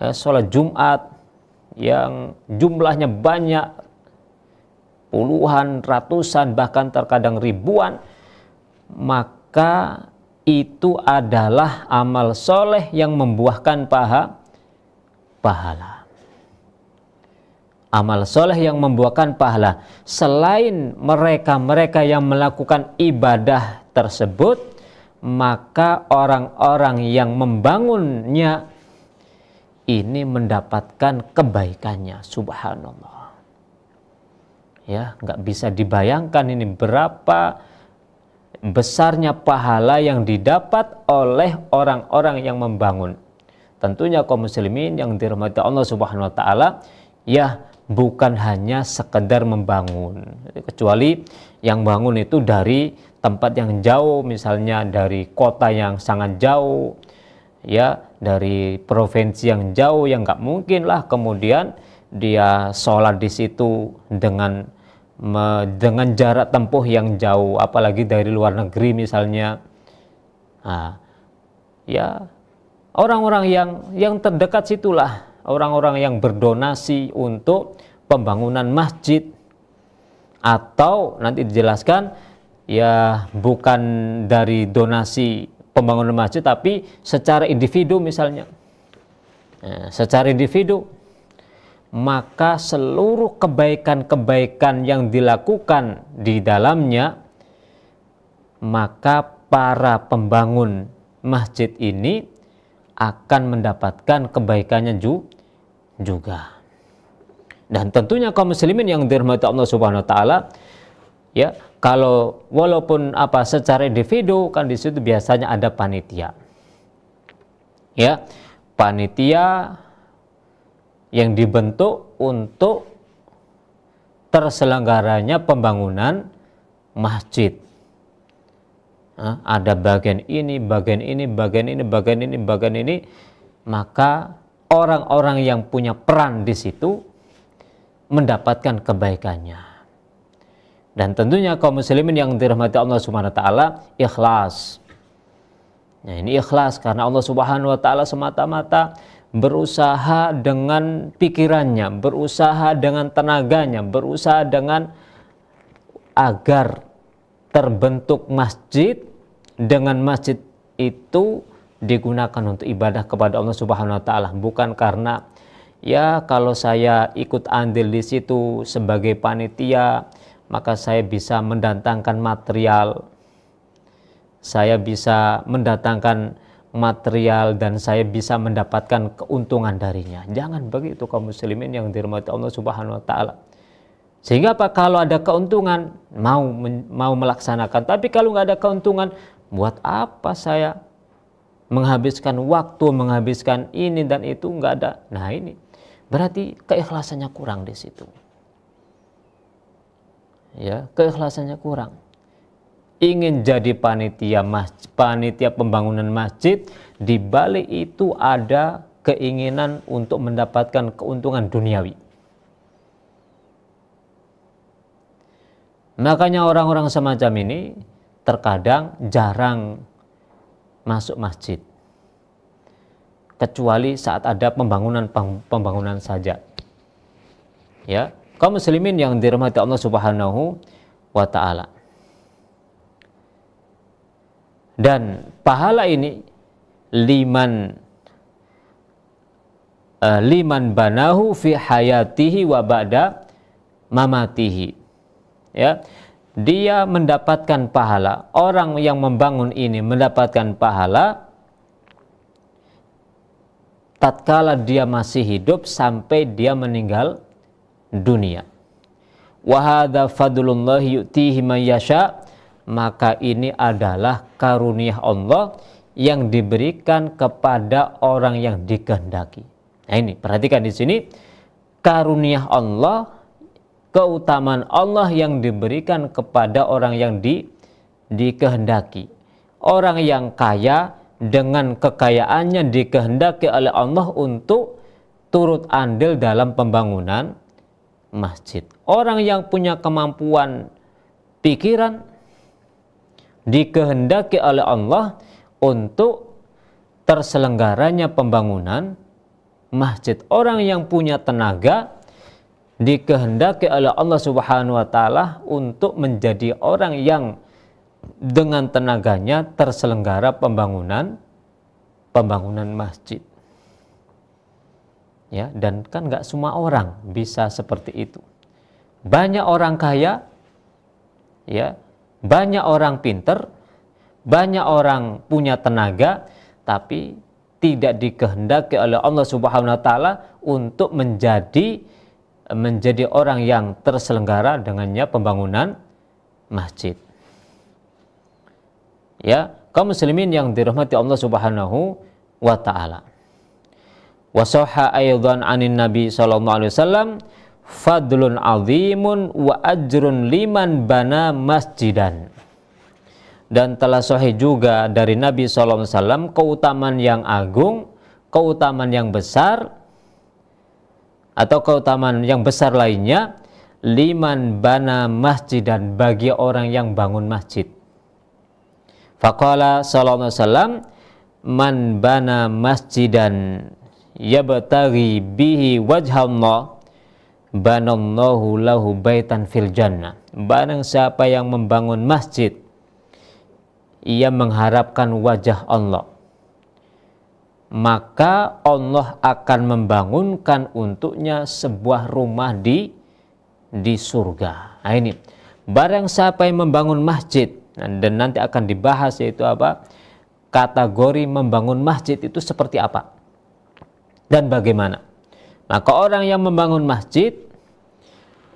sholat Jumat yang jumlahnya banyak, puluhan, ratusan, bahkan terkadang ribuan, maka itu adalah amal soleh yang membuahkan pahala. Amal soleh yang membuahkan pahala. Selain mereka yang melakukan ibadah tersebut, maka orang-orang yang membangunnya ini mendapatkan kebaikannya. Subhanallah. Ya, nggak bisa dibayangkan ini berapa besarnya pahala yang didapat oleh orang-orang yang membangun. Tentunya kaum muslimin yang dirahmati Allah Subhanahu wa taala, ya, bukan hanya sekedar membangun, kecuali yang bangun itu dari tempat yang jauh, misalnya dari kota yang sangat jauh, ya, dari provinsi yang jauh, yang nggak mungkin lah kemudian dia sholat di situ dengan jarak tempuh yang jauh, apalagi dari luar negeri misalnya. Nah, ya, orang-orang yang terdekat situlah orang-orang yang berdonasi untuk pembangunan masjid, atau nanti dijelaskan, ya, bukan dari donasi pembangunan masjid tapi secara individu misalnya. Nah, secara individu, maka seluruh kebaikan-kebaikan yang dilakukan di dalamnya, maka para pembangun masjid ini akan mendapatkan kebaikannya juga. Dan tentunya kaum muslimin yang dirahmati Allah Subhanahu wa taala, ya, kalau walaupun secara individu kan di situ biasanya ada panitia. Ya, panitia yang dibentuk untuk terselenggaranya pembangunan masjid. Ada bagian ini, bagian ini, bagian ini, bagian ini, bagian ini, maka orang-orang yang punya peran di situ mendapatkan kebaikannya. Dan tentunya kaum muslimin yang dirahmati Allah Subhanahu wa taala, ikhlas. Nah, ini ikhlas karena Allah Subhanahu wa taala semata-mata berusaha dengan pikirannya, berusaha dengan tenaganya, berusaha dengan agar terbentuk masjid, dengan masjid itu digunakan untuk ibadah kepada Allah Subhanahu wa taala, bukan karena, ya, kalau saya ikut andil di situ sebagai panitia maka saya bisa mendatangkan material, saya bisa mendatangkan material dan saya bisa mendapatkan keuntungan darinya. Jangan begitu kaum muslimin yang dirahmati Allah Subhanahu wa taala. Sehingga kalau ada keuntungan mau melaksanakan, tapi kalau nggak ada keuntungan, buat apa saya menghabiskan waktu, menghabiskan ini dan itu, nggak ada. Nah, ini berarti keikhlasannya kurang di situ. Ya, keikhlasannya kurang. Ingin jadi panitia pembangunan masjid, di balik itu ada keinginan untuk mendapatkan keuntungan duniawi. Makanya orang-orang semacam ini terkadang jarang masuk masjid. kecuali saat ada pembangunan saja. Ya, kaum muslimin yang dirahmati Allah Subhanahu wa taala. Dan pahala ini liman banahu fi hayatihi wa ba'da mamatihi. Ya, dia mendapatkan pahala, orang yang membangun ini mendapatkan pahala tatkala dia masih hidup sampai dia meninggal dunia. Wa hadza fadlullahi yu'tihi man yasha, maka ini adalah karunia Allah yang diberikan kepada orang yang dikehendaki. Nah ini, perhatikan di sini, karunia Allah, keutamaan Allah yang diberikan kepada orang yang dikehendaki. Orang yang kaya dengan kekayaannya dikehendaki oleh Allah untuk turut andil dalam pembangunan masjid. Orang yang punya kemampuan pikiran dikehendaki oleh Allah untuk terselenggaranya pembangunan masjid. Orang yang punya tenaga dikehendaki oleh Allah Subhanahu wa taala untuk menjadi orang yang dengan tenaganya terselenggara pembangunan masjid. Ya, dan kan nggak semua orang bisa seperti itu. Banyak orang kaya, ya, banyak orang pinter, banyak orang punya tenaga, tapi tidak dikehendaki oleh Allah Subhanahu wa taala untuk menjadi orang yang terselenggara dengannya pembangunan masjid. Ya, kaum muslimin yang dirahmati Allah Subhanahu wa taala. Wa sahha aidan 'anin Nabi sallallahu alaihi wasallam fadlun 'azimun wa ajrun liman bana masjidan. Dan telah sahih juga dari Nabi sallallahu alaihi wasallam keutamaan yang agung, keutamaan yang besar atau keutamaan yang besar lainnya liman bana masjidan, bagi orang yang bangun masjid. Faqala sallallahu alaihi wasallam man bana masjidan yabtaghi bihi wajhallah banallahu lahu baitan fil jannah. Barang siapa yang membangun masjid ia mengharapkan wajah Allah, maka Allah akan membangunkan untuknya sebuah rumah di surga. Nah ini, barang siapa yang membangun masjid, dan nanti akan dibahas yaitu apa? Kategori membangun masjid itu seperti apa dan bagaimana. Maka orang yang membangun masjid,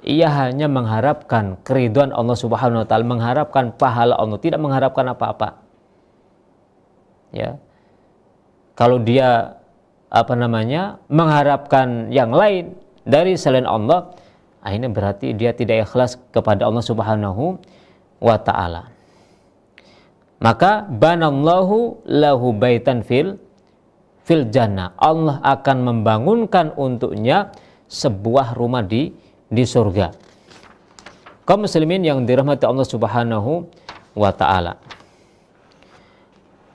ia hanya mengharapkan keridhaan Allah Subhanahu wa taala, mengharapkan pahala Allah, tidak mengharapkan apa-apa. Ya. Kalau dia mengharapkan yang lain dari selain Allah, ini berarti dia tidak ikhlas kepada Allah Subhanahu wa taala. Maka banallahu lahu baitan fil jannah. Allah akan membangunkan untuknya sebuah rumah di surga. Kaum muslimin yang dirahmati Allah Subhanahu wa taala.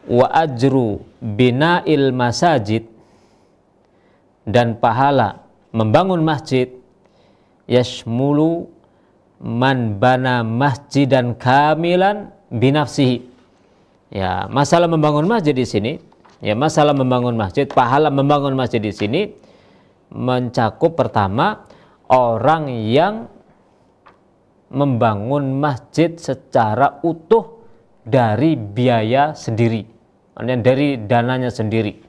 Wa ajru bina'il masajid, dan pahala membangun masjid yashmulu man bana masjidan kamilan binafsihi. Ya, masalah membangun masjid di sini, ya, masalah membangun masjid, pahala membangun masjid di sini mencakup pertama orang yang membangun masjid secara utuh dari biaya sendiri, dari dananya sendiri.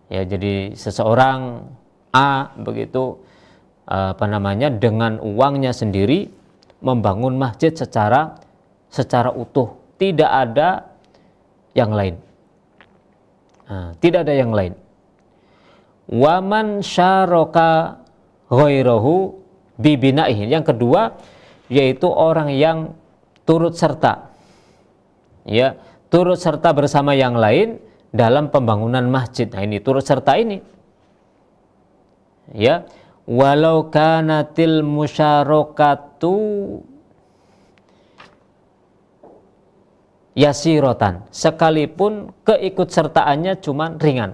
Ya, jadi seseorang A begitu dengan uangnya sendiri membangun masjid secara utuh, tidak ada yang lain. Tidak ada yang lain. Waman syaraka ghairahu bibina'ihi. Yang kedua yaitu orang yang turut serta, ya, turut serta bersama yang lain dalam pembangunan masjid. Nah ini turut serta ini, ya, walau kanatil musyarakatu yasirotan, sekalipun keikutsertaannya cuma ringan,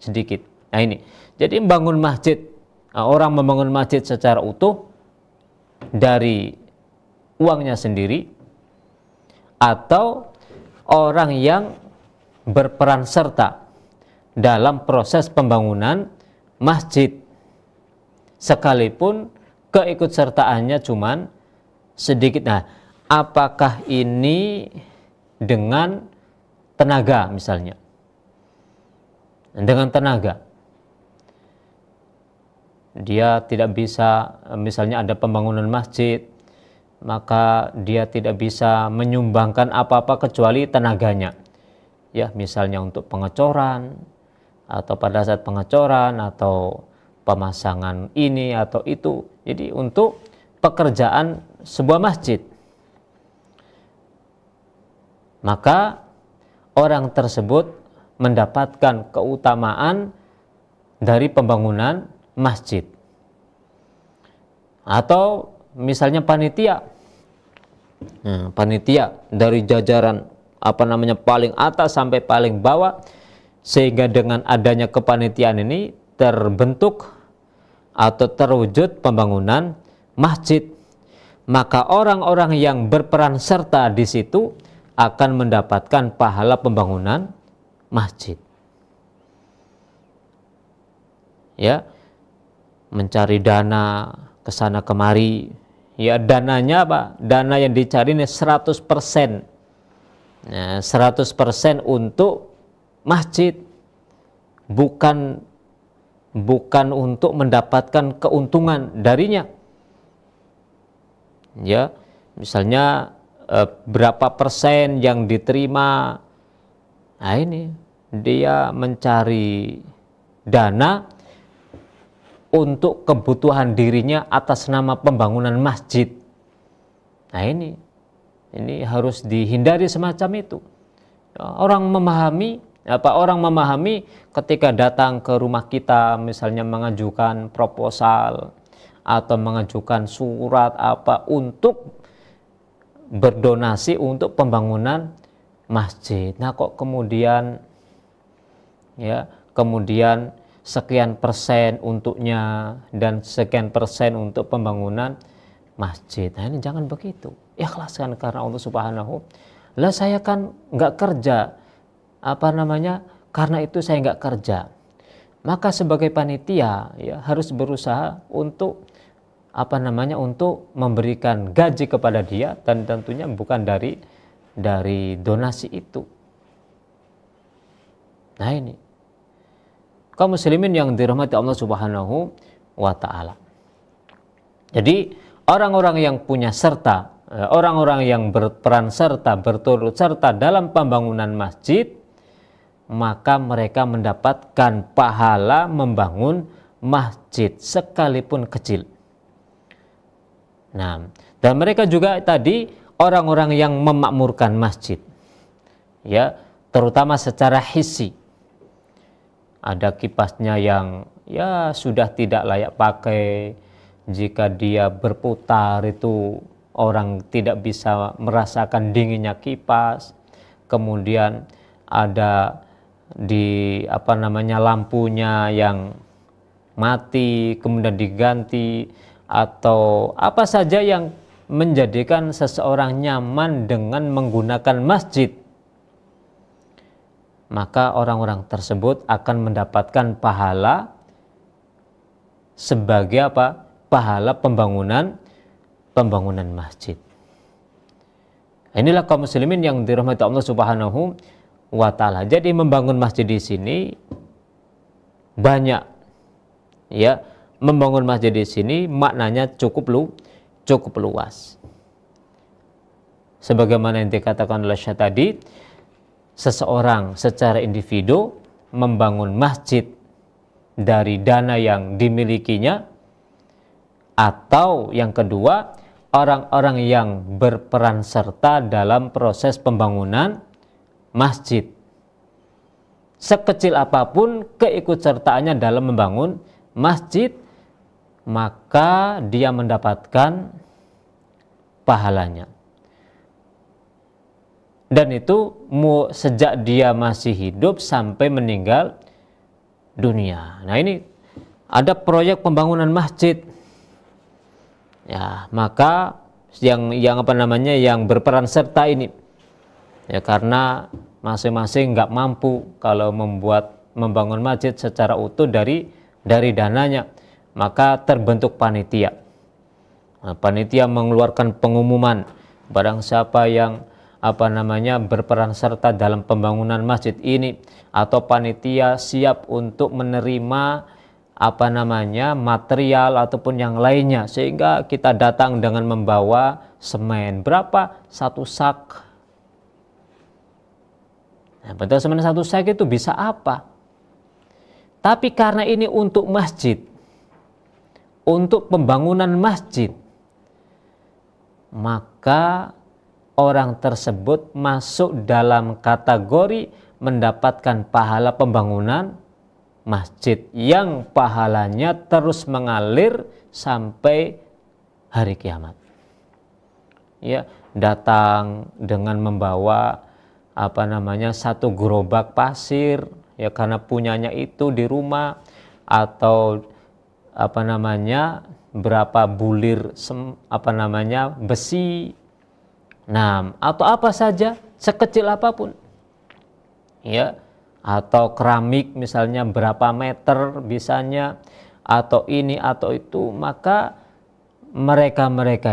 sedikit. Nah ini, jadi membangun masjid, orang membangun masjid secara utuh dari uangnya sendiri, atau orang yang berperan serta dalam proses pembangunan masjid, sekalipun keikutsertaannya cuman sedikit. Nah, apakah ini dengan tenaga misalnya? Dengan tenaga. Dia tidak bisa, misalnya ada pembangunan masjid, maka dia tidak bisa menyumbangkan apa-apa kecuali tenaganya. Ya, misalnya untuk pengecoran, atau pada saat pengecoran, atau pemasangan ini atau itu. Jadi untuk pekerjaan sebuah masjid. Maka orang tersebut mendapatkan keutamaan dari pembangunan masjid. Atau misalnya panitia, panitia dari jajaran paling atas sampai paling bawah, sehingga dengan adanya kepanitiaan ini terbentuk atau terwujud pembangunan masjid. Maka orang-orang yang berperan serta di situ akan mendapatkan pahala pembangunan masjid. Ya, mencari dana ke sana kemari, ya dananya apa? Dana yang dicari ini 100%. Nah, 100% untuk masjid, bukan untuk mendapatkan keuntungan darinya. Ya, misalnya berapa persen yang diterima. Nah, ini dia mencari dana untuk kebutuhan dirinya atas nama pembangunan masjid. Nah, ini harus dihindari semacam itu. Orang memahami ketika datang ke rumah kita, misalnya mengajukan proposal atau mengajukan surat untuk berdonasi untuk pembangunan masjid. Nah, kok kemudian sekian persen untuknya dan sekian persen untuk pembangunan masjid. Nah, ini jangan begitu. Ikhlaskan karena Allah Subhanahu. Lah saya kan nggak kerja, karena itu saya nggak kerja. Maka sebagai panitia ya harus berusaha untuk untuk memberikan gaji kepada dia, dan tentunya bukan dari donasi itu. Nah, ini kaum muslimin yang dirahmati Allah Subhanahu wa ta'ala. Jadi orang-orang yang punya serta, orang-orang yang berperan serta, berturut serta dalam pembangunan masjid, maka mereka mendapatkan pahala membangun masjid sekalipun kecil. Nah, dan mereka juga tadi orang-orang yang memakmurkan masjid, ya, terutama secara hissi. Ada kipasnya yang ya sudah tidak layak pakai, jika dia berputar itu orang tidak bisa merasakan dinginnya kipas. Kemudian ada lampunya yang mati kemudian diganti, atau apa saja yang menjadikan seseorang nyaman dengan menggunakan masjid, maka orang-orang tersebut akan mendapatkan pahala sebagai pahala pembangunan masjid. Inilah kaum muslimin yang dirahmati Allah Subhanahu wa ta'ala. Jadi membangun masjid di sini banyak, ya. Membangun masjid di sini maknanya cukup luas. Sebagaimana yang dikatakan oleh Syekh tadi, seseorang secara individu membangun masjid dari dana yang dimilikinya, atau yang kedua, orang-orang yang berperan serta dalam proses pembangunan masjid. Sekecil apapun keikutsertaannya dalam membangun masjid, maka dia mendapatkan pahalanya. Dan itu sejak dia masih hidup sampai meninggal dunia. Nah, ini ada proyek pembangunan masjid. Ya, maka yang berperan serta ini, ya, karena masing-masing nggak mampu kalau membangun masjid secara utuh dari dananya, maka terbentuk panitia. Nah, panitia mengeluarkan pengumuman, barang siapa yang berperan serta dalam pembangunan masjid ini, atau panitia siap untuk menerima material ataupun yang lainnya, sehingga kita datang dengan membawa semen. Berapa? 1 sak. Nah, betul, semen 1 sak itu bisa apa? Tapi karena ini untuk masjid, untuk pembangunan masjid, maka orang tersebut masuk dalam kategori mendapatkan pahala pembangunan masjid yang pahalanya terus mengalir sampai hari kiamat. Ya, datang dengan membawa 1 gerobak pasir, ya, karena punyanya itu di rumah, atau berapa bulir besi, nah, atau apa saja sekecil apapun, ya, atau keramik misalnya berapa meter bisanya, atau ini atau itu, maka mereka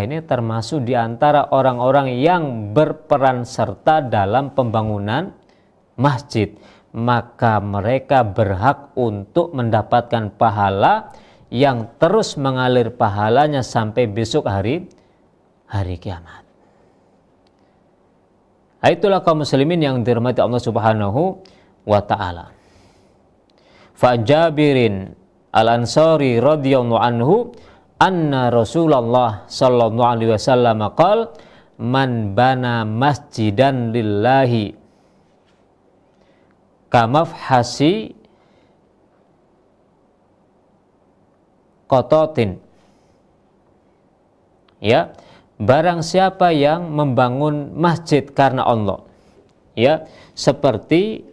ini termasuk di antara orang-orang yang berperan serta dalam pembangunan masjid. Maka mereka berhak untuk mendapatkan pahala yang terus mengalir pahalanya sampai besok hari kiamat. Itulah kaum muslimin yang dirahmati Allah Subhanahu wa ta'ala. Fa Jabirin Al-Ansari radhiyallahu anhu anna Rasulullah sallallahu alaihi wasallam qala man bana masjidan lillahi kamafhasi qatatin, ya, barang siapa yang membangun masjid karena Allah, ya, seperti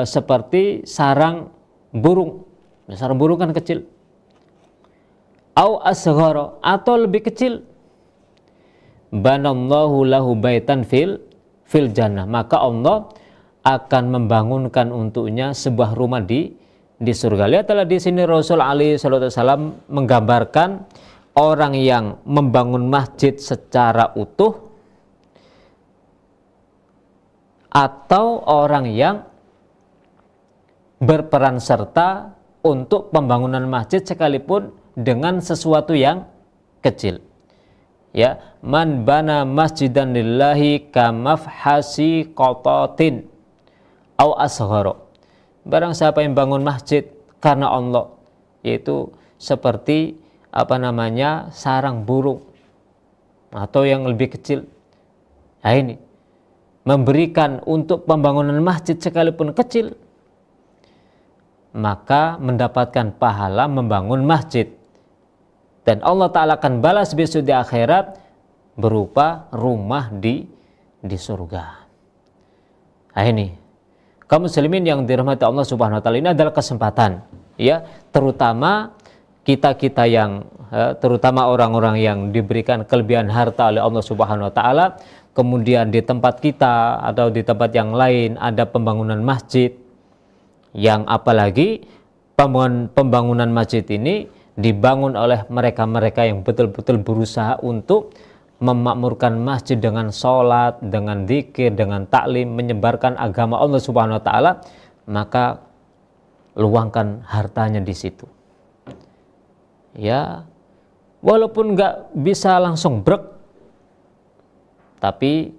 seperti sarang burung. Sarang burung kan kecil. Au asghara, atau lebih kecil. Banallahu lahu baitan fil jannah, maka Allah akan membangunkan untuknya sebuah rumah di surga. Lihatlah di sini Rasul alaihi wasallam menggambarkan orang yang membangun masjid secara utuh, atau orang yang berperan serta untuk pembangunan masjid sekalipun dengan sesuatu yang kecil. Ya, man bana masjidan lillahi kamafhasi qatatin au asghara. Barang siapa yang bangun masjid karena Allah, yaitu seperti sarang burung atau yang lebih kecil. Nah, ini memberikan untuk pembangunan masjid sekalipun kecil, maka mendapatkan pahala membangun masjid, dan Allah Ta'ala akan balas besok di akhirat berupa rumah di surga. Nah, ini kaum muslimin yang dirahmati Allah Subhanahu wa ta'ala, ini adalah kesempatan, ya, terutama kita yang terutama orang-orang yang diberikan kelebihan harta oleh Allah Subhanahu wa ta'ala, kemudian di tempat kita atau di tempat yang lain ada pembangunan masjid, yang apalagi pembangunan masjid ini dibangun oleh mereka-mereka yang betul-betul berusaha untuk memakmurkan masjid dengan sholat, dengan zikir, dengan taklim, menyebarkan agama Allah Subhanahu wa ta'ala, maka luangkan hartanya di situ. Ya, walaupun nggak bisa langsung brek, tapi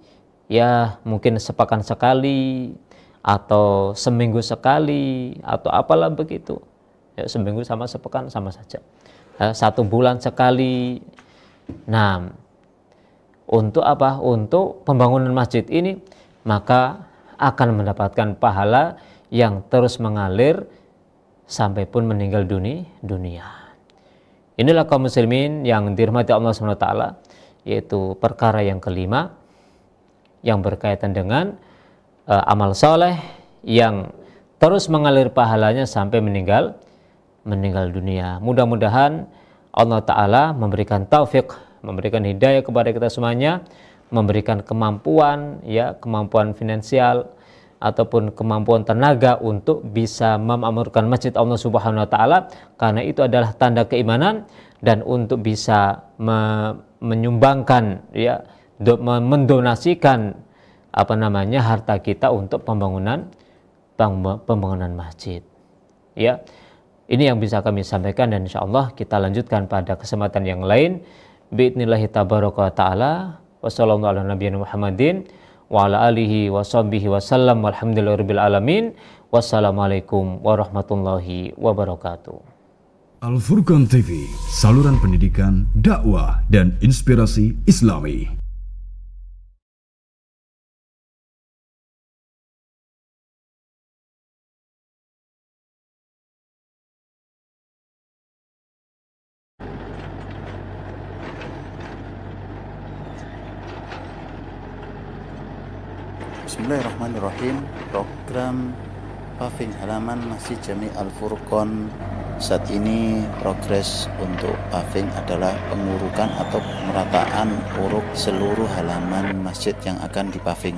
ya mungkin sepekan sekali atau seminggu sekali atau apalah begitu. Ya, seminggu sama sepekan sama saja. 1 bulan sekali. Nah, untuk apa? Untuk pembangunan masjid ini, maka akan mendapatkan pahala yang terus mengalir sampai pun meninggal dunia. Inilah kaum muslimin yang dirahmati Allah SWT, yaitu perkara yang kelima yang berkaitan dengan amal soleh yang terus mengalir pahalanya sampai meninggal dunia. Mudah-mudahan Allah Ta'ala memberikan taufik, memberikan hidayah kepada kita semuanya, memberikan kemampuan, ya, kemampuan finansial ataupun kemampuan tenaga untuk bisa memakmurkan masjid Allah Subhanahu Wa Ta'ala, karena itu adalah tanda keimanan, dan untuk bisa menyumbangkan, ya, mendonasikan harta kita untuk pembangunan masjid. Ya, ini yang bisa kami sampaikan, dan insya Allah kita lanjutkan pada kesempatan yang lain. Bi'idnillahi tabaraka wa ta'ala. Wassalamualaikum warahmatullahi wabarakatuh. Wa ala alihi wa sahbihi wasallam. Walhamdulillahirabbil alamin. Wassalamualaikum warahmatullahi wabarakatuh. Al-Furqan TV, saluran pendidikan, dakwah, dan inspirasi Islami. Bismillahirrahmanirrahim. Program paving halaman Masjid Jami Al-Furqan saat ini progres untuk paving adalah pengurukan atau pemerataan uruk seluruh halaman masjid yang akan dipaving.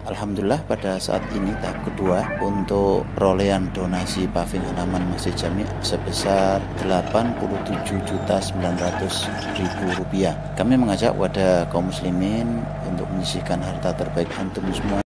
Alhamdulillah pada saat ini tahap kedua untuk perolehan donasi paving halaman Masjid Jami sebesar Rp87.900.000. Kami mengajak kepada kaum muslimin untuk menyisihkan harta terbaik antum semua